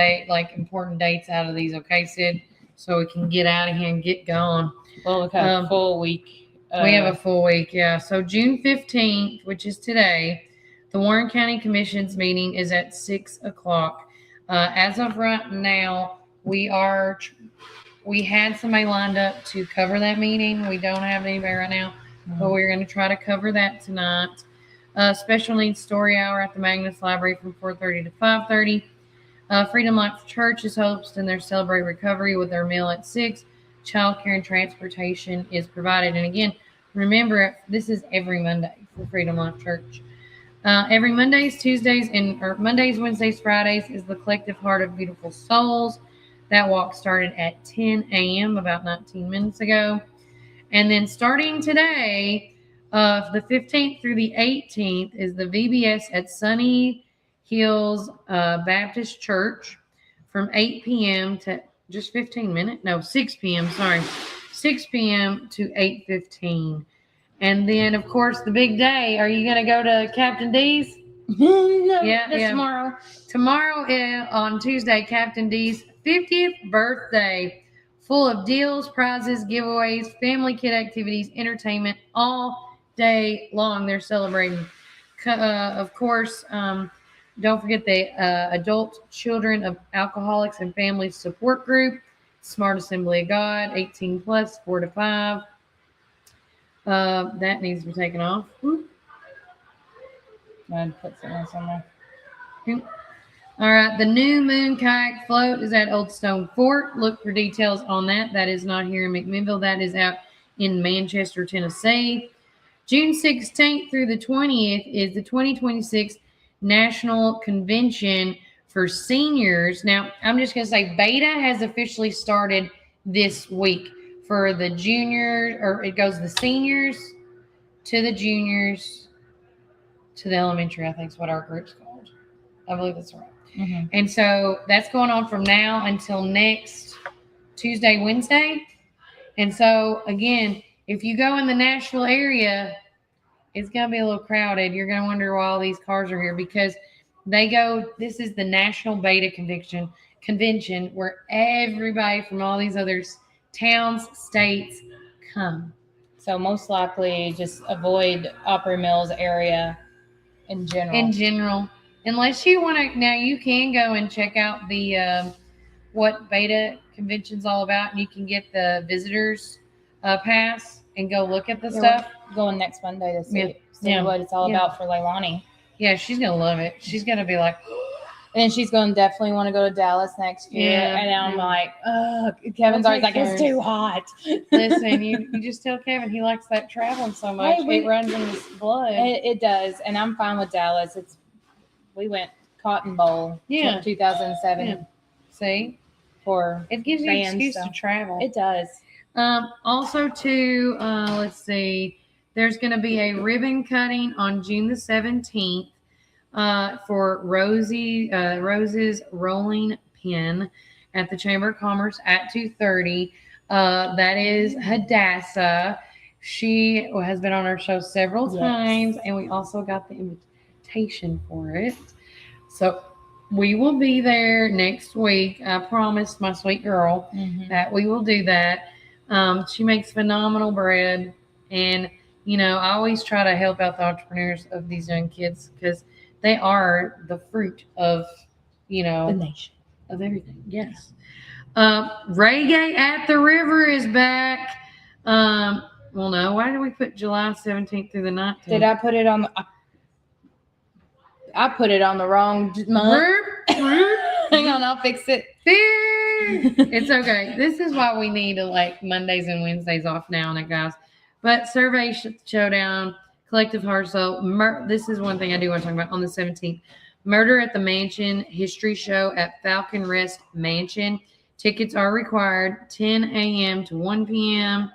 Speaker 1: important dates out of these, okay, Sid? So we can get out of here and get going.
Speaker 2: Well, look at a full week.
Speaker 1: We have a full week, yeah. So June 15th, which is today, the Warren County Commission's meeting is at 6 o'clock. As of right now, we had somebody lined up to cover that meeting. We don't have anybody right now, but we're going to try to cover that tonight. Special needs story hour at the Magnus Library from 4:30 to 5:30. Freedom Life Church is hosting their Celebrate Recovery with their meal at 6. Childcare and transportation is provided. And again, remember, this is every Monday for Freedom Life Church. Every Mondays, Tuesdays, Mondays, Wednesdays, Fridays is the Collective Heart of Beautiful Souls. That walk started at 10 a.m. about 19 minutes ago. And then starting today, the 15th through the 18th is the VBS at Sunny Hills Baptist Church from 8 p.m. to just 15 minutes. No, 6 p.m. Sorry. 6 p.m. to 8:15. And then, of course, the big day. Are you going to go to Captain D's?
Speaker 2: No, that's tomorrow.
Speaker 1: Tomorrow on Tuesday, Captain D's 50th birthday. Full of deals, prizes, giveaways, family kid activities, entertainment all day long. They're celebrating. Of course, don't forget the Adult Children of Alcoholics and Families Support Group, Smart Assembly of God, 18 plus, 4 to 5. That needs to be taken off.
Speaker 2: I'd put something somewhere.
Speaker 1: All right, the New Moon Kayak Float is at Old Stone Fort. Look for details on that. That is not here in McMinnville. That is out in Manchester, Tennessee. June 16th through the 20th is the 2026 National Convention for Seniors. Now, I'm just going to say beta has officially started this week for the juniors, or it goes the seniors to the juniors to the elementary, I think is what our group's called. I believe that's right.
Speaker 2: Mm-hmm.
Speaker 1: And so that's going on from now until next Tuesday, Wednesday. And so, again, if you go in the Nashville area, it's going to be a little crowded. You're going to wonder why all these cars are here because this is the National Beta Convention where everybody from all these other towns, states come.
Speaker 2: So most likely just avoid Opry Mills area in general.
Speaker 1: Unless you want to, now you can go and check out the what Beta convention's all about, and you can get the visitors pass and go look at the
Speaker 2: Yeah,
Speaker 1: stuff.
Speaker 2: we're going next Monday to see,
Speaker 1: Yeah.
Speaker 2: what it's all about for Leilani.
Speaker 1: Yeah, she's gonna love it. She's gonna be like,
Speaker 2: and then she's going to definitely want to go to Dallas next year.
Speaker 1: Yeah,
Speaker 2: and I'm
Speaker 1: yeah.
Speaker 2: like, Kevin's
Speaker 1: We'll
Speaker 2: always like,
Speaker 1: take
Speaker 2: it's
Speaker 1: turns.
Speaker 2: too hot.
Speaker 1: Listen, you just tell Kevin he likes that traveling so much.
Speaker 2: Hey,
Speaker 1: It runs in his blood.
Speaker 2: It does, and I'm fine with Dallas. We went Cotton Bowl, 2007.
Speaker 1: Yeah. See,
Speaker 2: it
Speaker 1: gives you an excuse to travel.
Speaker 2: It does.
Speaker 1: Also, too, let's see. There's going to be a ribbon cutting on June the 17th for Rose's Rolling Pin at the Chamber of Commerce at 2:30. That is Hadassah. She has been on our show several times, and we also got the invitation for it. So we will be there next week. I promised my sweet girl that we will do that. She makes phenomenal bread, and I always try to help out the entrepreneurs of these young kids because they are the fruit of the
Speaker 2: nation
Speaker 1: of everything. Yes. Reggae at the River is back. Well, no. Why did we put July 17th through the 19th?
Speaker 2: Did I put it on? I put it on the wrong month. Hang on, I'll fix it.
Speaker 1: It's okay. This is why we need Mondays and Wednesdays off now, guys. But Survey Showdown, Collective Heart Soul. This is one thing I do want to talk about on the 17th. Murder at the Mansion History Show at Falcon Rest Mansion. Tickets are required 10 a.m. to 1 p.m.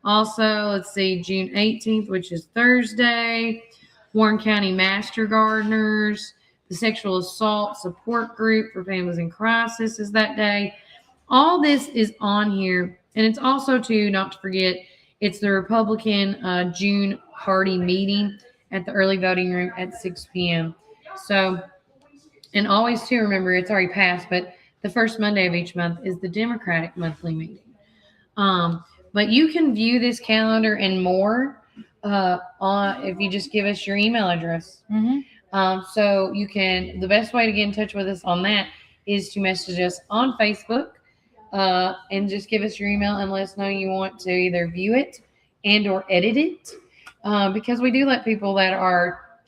Speaker 1: Also, let's see, June 18th, which is Thursday. Warren County Master Gardeners. The Sexual Assault Support Group for Families in Crisis is that day. All this is on here. And it's also, too, not to forget, it's the Republican June party meeting at the early voting room at 6 p.m. So, and always, too, remember, it's already passed, but the first Monday of each month is the Democratic monthly meeting. But you can view this calendar and more if you just give us your email address. So you can, the best way to get in touch with us on that is to message us on Facebook and just give us your email and let us know you want to either view it and or edit it because we do let people that are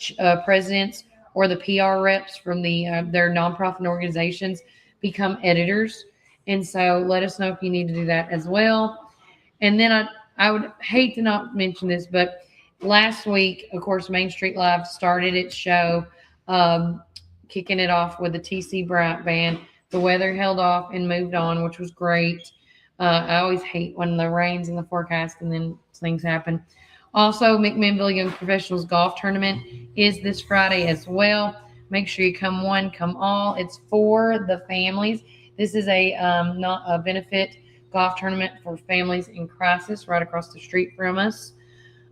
Speaker 1: presidents or the PR reps from their nonprofit organizations become editors. And so let us know if you need to do that as well. And then I would hate to not mention this, but last week, of course, Main Street Live started its show, kicking it off with the TC Bright Band. The weather held off and moved on, which was great. I always hate when the rain's in the forecast and then things happen. Also, McMinnville Young Professionals Golf Tournament is this Friday as well. Make sure you come one, come all. It's for the families. This is a benefit golf tournament for families in crisis right across the street from us.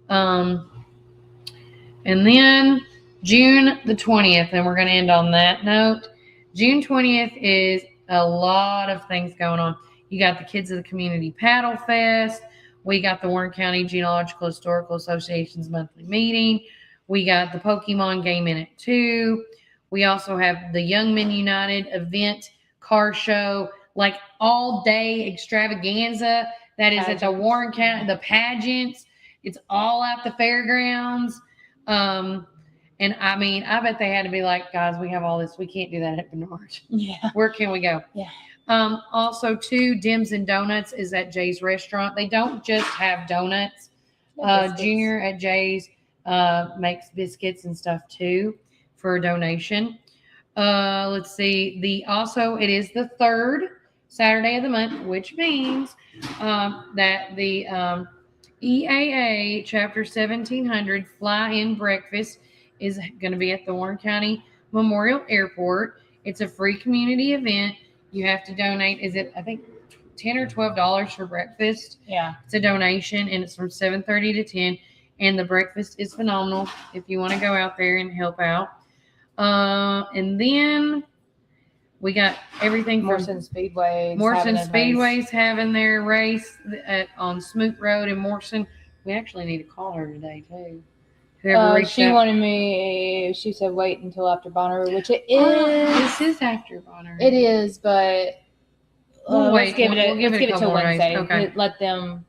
Speaker 1: And then June the 20th, and we're going to end on that note. June 20th is a lot of things going on. You got the Kids of the Community Paddle Fest. We got the Warren County Genealogical Historical Association's monthly meeting. We got the Pokemon Game In It 2. We also have the Young Men United event car show, all day extravaganza that is at the Warren County, the pageants. It's all at the fairgrounds. And I bet they had to be like, guys, we have all this. We can't do that at Bernard.
Speaker 2: Yeah.
Speaker 1: Where can we go?
Speaker 2: Yeah.
Speaker 1: Also, too, Dims and Donuts is at Jay's Restaurant. They don't just have donuts. Junior at Jay's makes biscuits and stuff, too, for a donation. Let's see. It is the third Saturday of the month, which means that the EAA Chapter 1700 Fly-In Breakfast is going to be at the Warren County Memorial Airport. It's a free community event. You have to donate. Is it, I think, $10 or $12 for breakfast?
Speaker 2: Yeah.
Speaker 1: It's a donation, and it's from 7:30 to 10. And the breakfast is phenomenal if you want to go out there and help out. And then we got everything from
Speaker 2: Morrison Speedway.
Speaker 1: Morrison Speedway's having their race on Smoot Road in Morrison. We actually need to call her today, too.
Speaker 2: She wanted me, she said wait until after Bonnaroo, which it is.
Speaker 1: This is after Bonnaroo.
Speaker 2: It is, but let's give it.
Speaker 1: we'll give
Speaker 2: Let's
Speaker 1: it
Speaker 2: give
Speaker 1: a
Speaker 2: it till
Speaker 1: couple more days.
Speaker 2: Wednesday.
Speaker 1: Okay.
Speaker 2: Let them,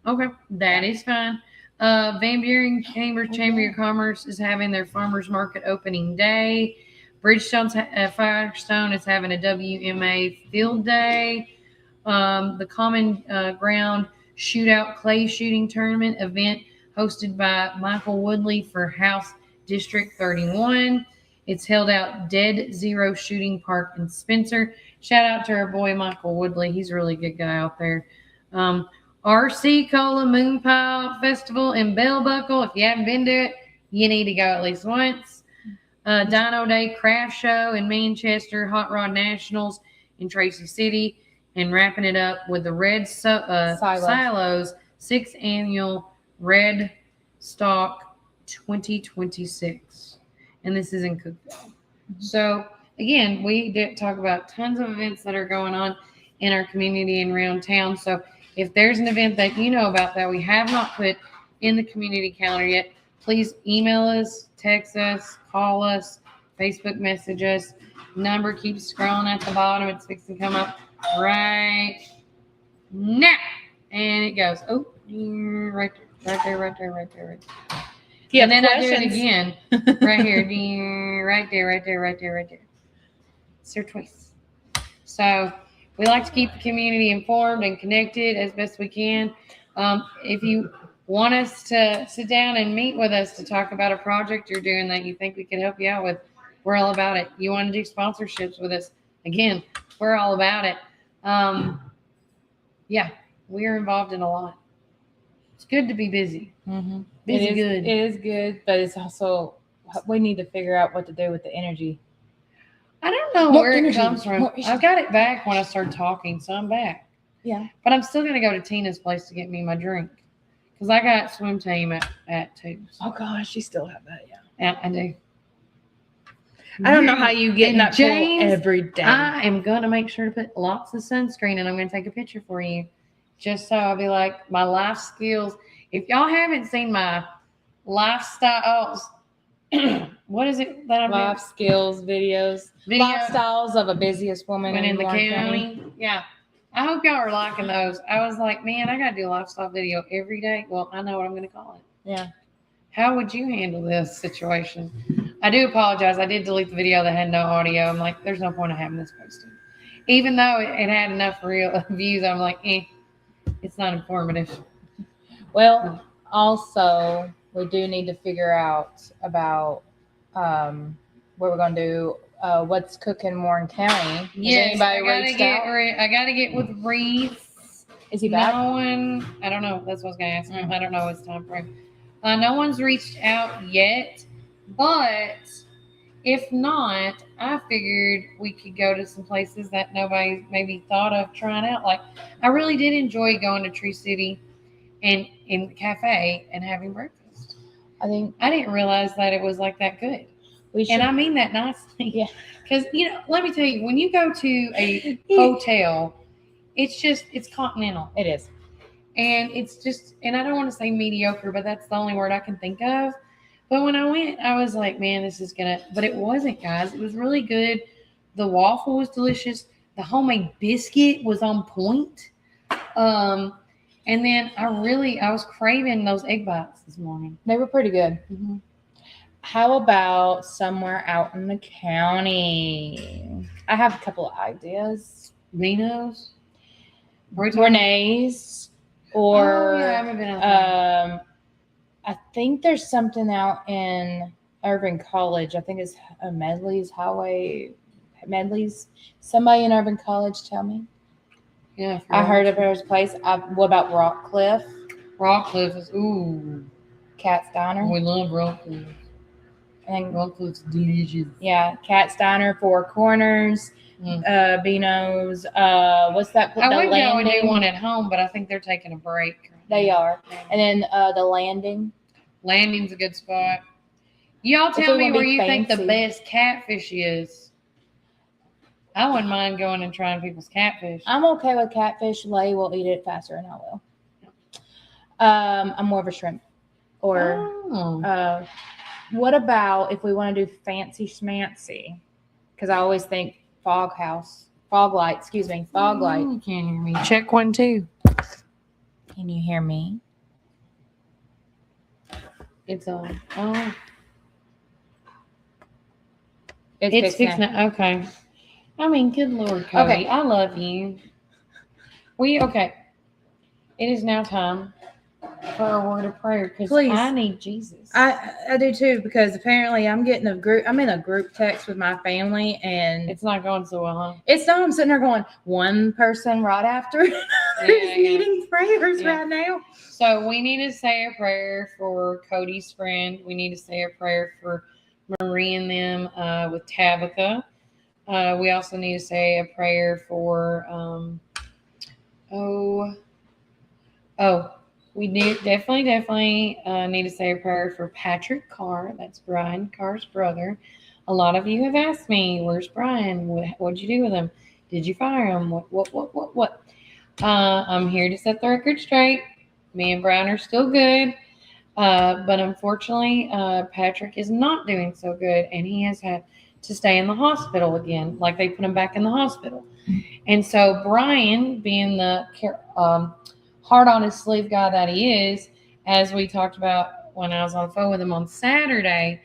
Speaker 1: Okay, that is fine. Van Buren Chamber of Commerce is having their farmers market opening day. Firestone is having a WMA field day. The Common Ground Shootout Clay Shooting Tournament event hosted by Michael Woodley for House District 31. It's held out Dead Zero Shooting Park in Spencer. Shout out to our boy Michael Woodley. He's a really good guy out there. RC Cola Moon Pie Festival in Bell Buckle. If you haven't been to it, you need to go at least once. Dino Day Craft Show in Manchester. Hot Rod Nationals in Tracy City. And wrapping it up with the Red Silos 6th Annual Red Stock 2026. And this is in Cookville. So, again, we did talk about tons of events that are going on in our community and around town. So, if there's an event that you know about that we have not put in the community calendar yet, please email us, text us, call us, Facebook message us. Number keeps scrolling at the bottom. It's fixing to come up right now. And it goes, right there.
Speaker 2: Yeah,
Speaker 1: and then
Speaker 2: questions.
Speaker 1: I do it again. Right here. Right there. It's your choice. So we like to keep the community informed and connected as best we can. If you want us to sit down and meet with us to talk about a project you're doing that you think we could help you out with, we're all about it. You want to do sponsorships with us, again, we're all about it. Yeah, we're involved in a lot. It's good to be busy.
Speaker 2: Mm-hmm.
Speaker 1: Busy
Speaker 2: It
Speaker 1: good.
Speaker 2: is good, but it's also, we need to figure out what to do with the energy.
Speaker 1: I don't know
Speaker 2: More
Speaker 1: where
Speaker 2: energy,
Speaker 1: it comes from.
Speaker 2: more-
Speaker 1: I got it back when I started talking, so I'm back.
Speaker 2: Yeah.
Speaker 1: But I'm still going to go to Tina's place to get me my drink. Because I got swim team at 2.
Speaker 2: Oh, gosh, you still have that, yeah.
Speaker 1: Yeah, I do.
Speaker 2: I don't know how you get in that pool
Speaker 1: James,
Speaker 2: every day.
Speaker 1: I am going to make sure to put lots of sunscreen, and I'm going to take a picture for you. Just so I'll be like, my life skills. If y'all haven't seen my lifestyles, what is it that I'm
Speaker 2: Life skills videos. Lifestyles of a busiest woman
Speaker 1: in the
Speaker 2: Warren
Speaker 1: county. Yeah. I hope y'all are liking those. I was like, man, I got to do a lifestyle video every day. Well, I know what I'm going to call it.
Speaker 2: Yeah.
Speaker 1: How would you handle this situation? I do apologize. I did delete the video that had no audio. I'm like, there's no point of having this posted. Even though it had enough real views, I'm like, it's not informative.
Speaker 2: Well, also, we do need to figure out about what we're going to do. What's cooking in Warren County?
Speaker 1: Yes,
Speaker 2: Has anybody reached out?
Speaker 1: I got to get with Reese.
Speaker 2: Is he back?
Speaker 1: No one. I don't know. That's what I was going to ask him. I don't know his time frame. No one's reached out yet, but if not, I figured we could go to some places that nobody maybe thought of trying out. Like, I really did enjoy going to Tree City and in the cafe and having breakfast.
Speaker 2: I
Speaker 1: didn't realize that it was like that good. And I mean that nicely.
Speaker 2: Yeah.
Speaker 1: Because, let me tell you, when you go to a hotel, it's continental.
Speaker 2: It is.
Speaker 1: And it's just, and I don't want to say mediocre, but that's the only word I can think of. But when I went, I was like, man, this is going to, but it wasn't, guys. It was really good. The waffle was delicious. The homemade biscuit was on point. And then I was craving those egg bites this morning.
Speaker 2: They were pretty good.
Speaker 1: Mm-hmm.
Speaker 2: How about somewhere out in the county? I have a couple of ideas.
Speaker 1: Vino's?
Speaker 2: Renee's. Or
Speaker 1: I haven't been out
Speaker 2: I think there's something out in Irving College. I think it's Medley's Highway. Medley's. Somebody in Irving College tell me.
Speaker 1: Yeah.
Speaker 2: I heard of there's a place. What about Rockcliffe?
Speaker 1: Rockcliffe is, ooh.
Speaker 2: Cat's Diner.
Speaker 1: We love Rockcliffe.
Speaker 2: And
Speaker 1: Rockcliffe's delicious.
Speaker 2: Yeah. Cat's Diner, Four Corners. Beano's. What's that?
Speaker 1: I would
Speaker 2: Landing.
Speaker 1: go and do one at home, but I think they're taking a break.
Speaker 2: They are. And then the Landing.
Speaker 1: Landing's a good spot. Y'all tell me where you think the best catfish is. I wouldn't mind going and trying people's catfish.
Speaker 2: I'm okay with catfish. Lay will eat it faster than I will. I'm more of a shrimp. Or what about if we want to do fancy schmancy? Because I always think Fog House. Fog light. Excuse me. Fog light.
Speaker 1: You can't hear me. Check 1, 2.
Speaker 2: Can you hear me?
Speaker 1: It's on. Oh.
Speaker 2: It's
Speaker 1: fixing it. Okay. I mean, good Lord, Cody.
Speaker 2: Okay.
Speaker 1: I love you. Okay. It is now time for a word of prayer because
Speaker 2: Please.
Speaker 1: I need Jesus.
Speaker 2: I do too, because apparently I'm in a group text with my family, and
Speaker 1: It's not going so well, huh?
Speaker 2: it's not. I'm sitting there going, one person right after another is needing prayers right now.
Speaker 1: So we need to say a prayer for Cody's friend. We need to say a prayer for Marie and them with Tabitha. We also need to say a prayer for we definitely need to say a prayer for Patrick Carr. That's Brian Carr's brother. A lot of you have asked me, "Where's Brian? What'd you do with him? Did you fire him? What?" I'm here to set the record straight. Me and Brian are still good, but unfortunately, Patrick is not doing so good, and he has had to stay in the hospital again. Like they put him back in the hospital, and so Brian, being the hard on his sleeve guy that he is, as we talked about when I was on the phone with him on Saturday,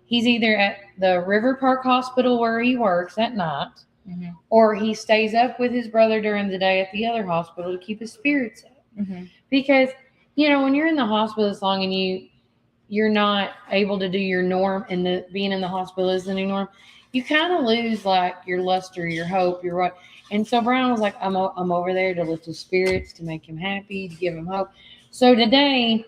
Speaker 1: he's either at the River Park Hospital where he works at night, or he stays up with his brother during the day at the other hospital to keep his spirits up. Because, when you're in the hospital this long and you're not able to do your norm, and being in the hospital is the new norm, you kind of lose like your luster, your hope, your what. And so Brian was like, I'm over there to lift his spirits, to make him happy, to give him hope. So today,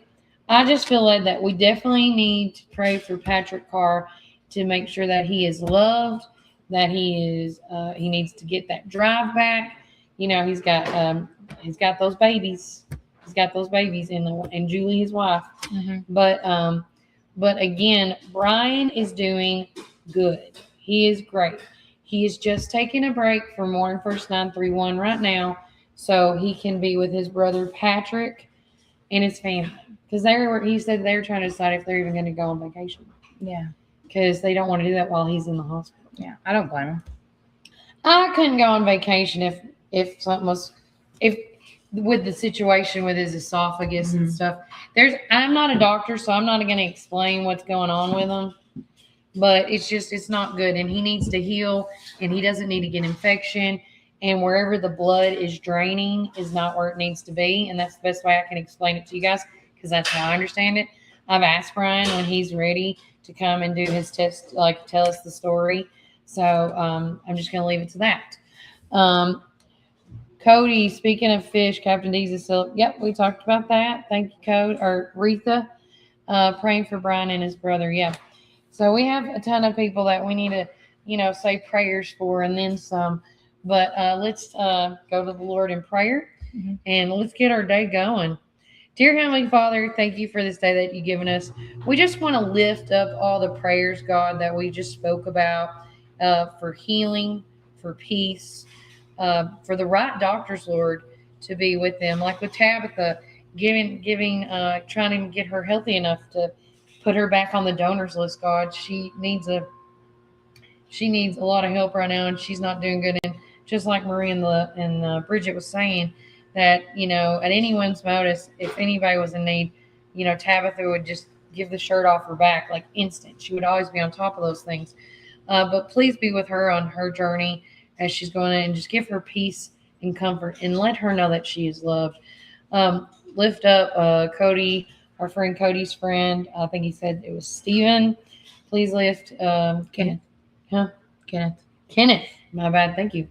Speaker 1: I just feel led that we definitely need to pray for Patrick Carr to make sure that he is loved, that he needs to get that drive back. He's got those babies. He's got those babies and Julie, his wife. But again, Brian is doing good. He is great. He is just taking a break from Warren First 931 right now, so he can be with his brother Patrick and his family. Because he said they're trying to decide if they're even going to go on vacation.
Speaker 2: Yeah.
Speaker 1: Because they don't want to do that while he's in the hospital.
Speaker 2: Yeah, I don't blame him.
Speaker 1: I couldn't go on vacation if something was with the situation with his esophagus and stuff. I'm not a doctor, so I'm not going to explain what's going on with him. But it's not good, and he needs to heal, and he doesn't need to get infection. And wherever the blood is draining is not where it needs to be, and that's the best way I can explain it to you guys, because that's how I understand it. I've asked Brian when he's ready to come and do his test, like tell us the story. So I'm just going to leave it to that. Cody, speaking of fish, Captain D's is still. Yep, we talked about that. Thank you, Cody or Retha. Praying for Brian and his brother. Yeah. So we have a ton of people that we need to, say prayers for, and then some. But let's go to the Lord in prayer, and let's get our day going. Dear Heavenly Father, thank you for this day that you've given us. We just want to lift up all the prayers, God, that we just spoke about for healing, for peace, for the right doctors, Lord, to be with them. Like with Tabitha, trying to get her healthy enough to put her back on the donors list, God. She needs a lot of help right now, and she's not doing good. And just like Marie and Bridget was saying, that at anyone's notice, if anybody was in need, Tabitha would just give the shirt off her back like instant. She would always be on top of those things. But please be with her on her journey as she's going in, and just give her peace and comfort, and let her know that she is loved. Lift up Cody, our friend Cody's friend. I think he said it was Steven. Please lift Kenneth. Kenneth. My bad. Thank you.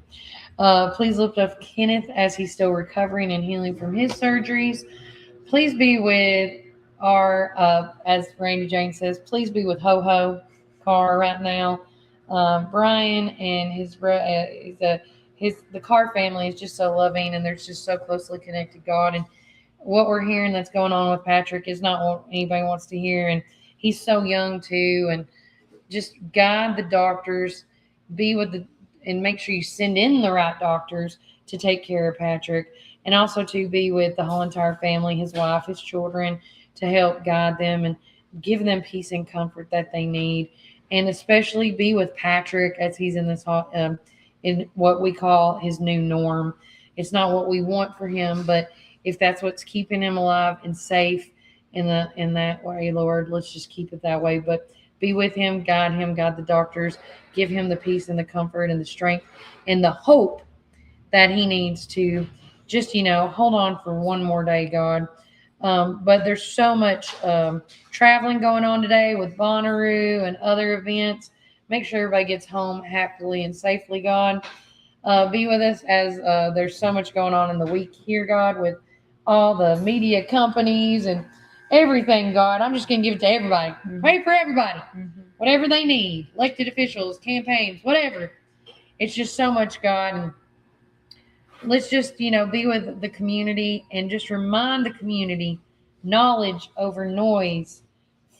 Speaker 1: Please lift up Kenneth as he's still recovering and healing from his surgeries. Please be with our, as Randy Jane says, please be with Ho-Ho Carr right now. Brian and the Carr family is just so loving, and they're just so closely connected, God. And what we're hearing that's going on with Patrick is not what anybody wants to hear. And he's so young too. And just guide the doctors, and make sure you send in the right doctors to take care of Patrick, and also to be with the whole entire family, his wife, his children, to help guide them and give them peace and comfort that they need. And especially be with Patrick as he's in this in what we call his new norm. It's not what we want for him, but if that's what's keeping him alive and safe in that way, Lord, let's just keep it that way. But be with him, guide the doctors, give him the peace and the comfort and the strength and the hope that he needs to just, hold on for one more day, God. But there's so much traveling going on today with Bonnaroo and other events. Make sure everybody gets home happily and safely, God. Be with us as there's so much going on in the week here, God, with all the media companies and everything, God. I'm just going to give it to everybody. Pray for everybody. Whatever they need. Elected officials, campaigns, whatever. It's just so much, God. And let's just, be with the community and just remind the community knowledge over noise,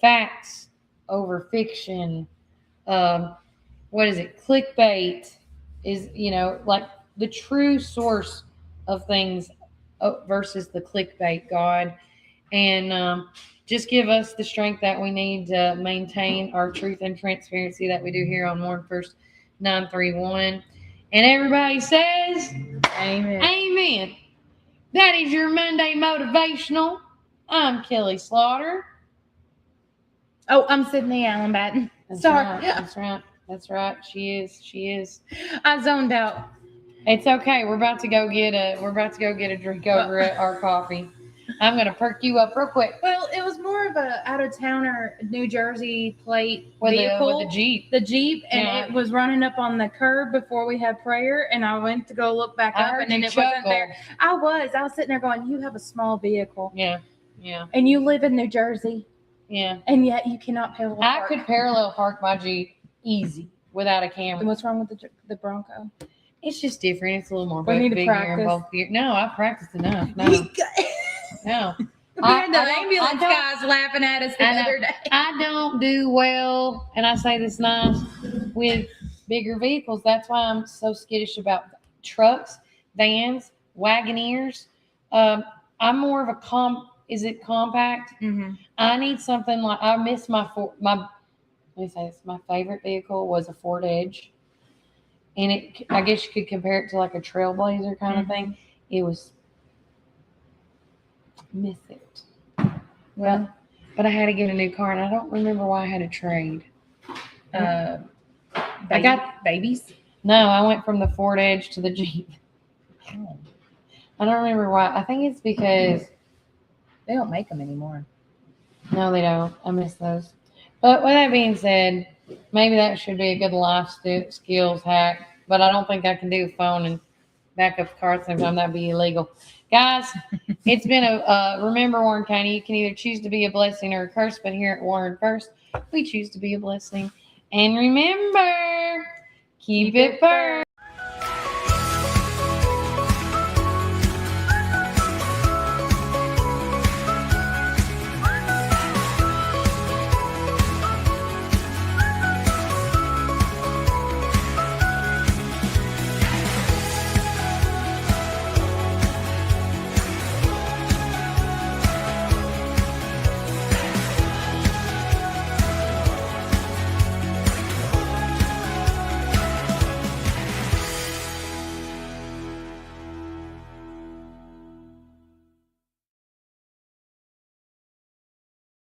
Speaker 1: facts over fiction. What is it? Clickbait is, like the true source of things versus the clickbait, God. And just give us the strength that we need to maintain our truth and transparency that we do here on Warren First 931. And everybody says,
Speaker 2: Amen.
Speaker 1: Amen. That is your Monday Motivational. I'm Kelly Slaughter.
Speaker 2: Oh, I'm Sydney Allen Batten. Sorry.
Speaker 1: Right. That's right. She is.
Speaker 2: I zoned out.
Speaker 1: It's okay. We're about to go get a drink over at our coffee. I'm gonna perk you up real quick.
Speaker 2: Well, it was more of a out of towner New Jersey plate vehicle
Speaker 1: with the Jeep.
Speaker 2: The Jeep, and it was running up on the curb before we had prayer, and I went to go look back up, and then it wasn't there. I was sitting there going, "You have a small vehicle,
Speaker 1: yeah,
Speaker 2: and you live in New Jersey,
Speaker 1: yeah,
Speaker 2: and yet you cannot parallel park."
Speaker 1: I could parallel park my Jeep easy without a camera.
Speaker 2: And what's wrong with the Bronco?
Speaker 1: It's just different. It's a little more
Speaker 2: We need to
Speaker 1: bigger
Speaker 2: practice.
Speaker 1: and bulkier. No, I've practiced enough. No. No.
Speaker 2: We had the ambulance guys laughing at us the other day.
Speaker 1: I don't do well, and I say this nice, with bigger vehicles. That's why I'm so skittish about trucks, vans, Wagoneers. I'm more of a is it compact?
Speaker 2: Mm-hmm.
Speaker 1: I need something like, I miss my let me say this, my favorite vehicle was a Ford Edge. And I guess you could compare it to like a Trailblazer kind of thing. It was, miss it. Well, but I had to get a new car, and I don't remember why I had a trade.
Speaker 2: I
Speaker 1: got
Speaker 2: babies.
Speaker 1: No, I went from the Ford Edge to the Jeep.
Speaker 2: Oh.
Speaker 1: I don't remember why. I think it's because
Speaker 2: they don't make them anymore.
Speaker 1: No, they don't. I miss those. But with that being said, maybe that should be a good life skills hack. But I don't think I can do phone and back up the car at the same time. That'd be illegal. Guys, it's been remember, Warren County, you can either choose to be a blessing or a curse, but here at Warren First, we choose to be a blessing. And remember, keep it first.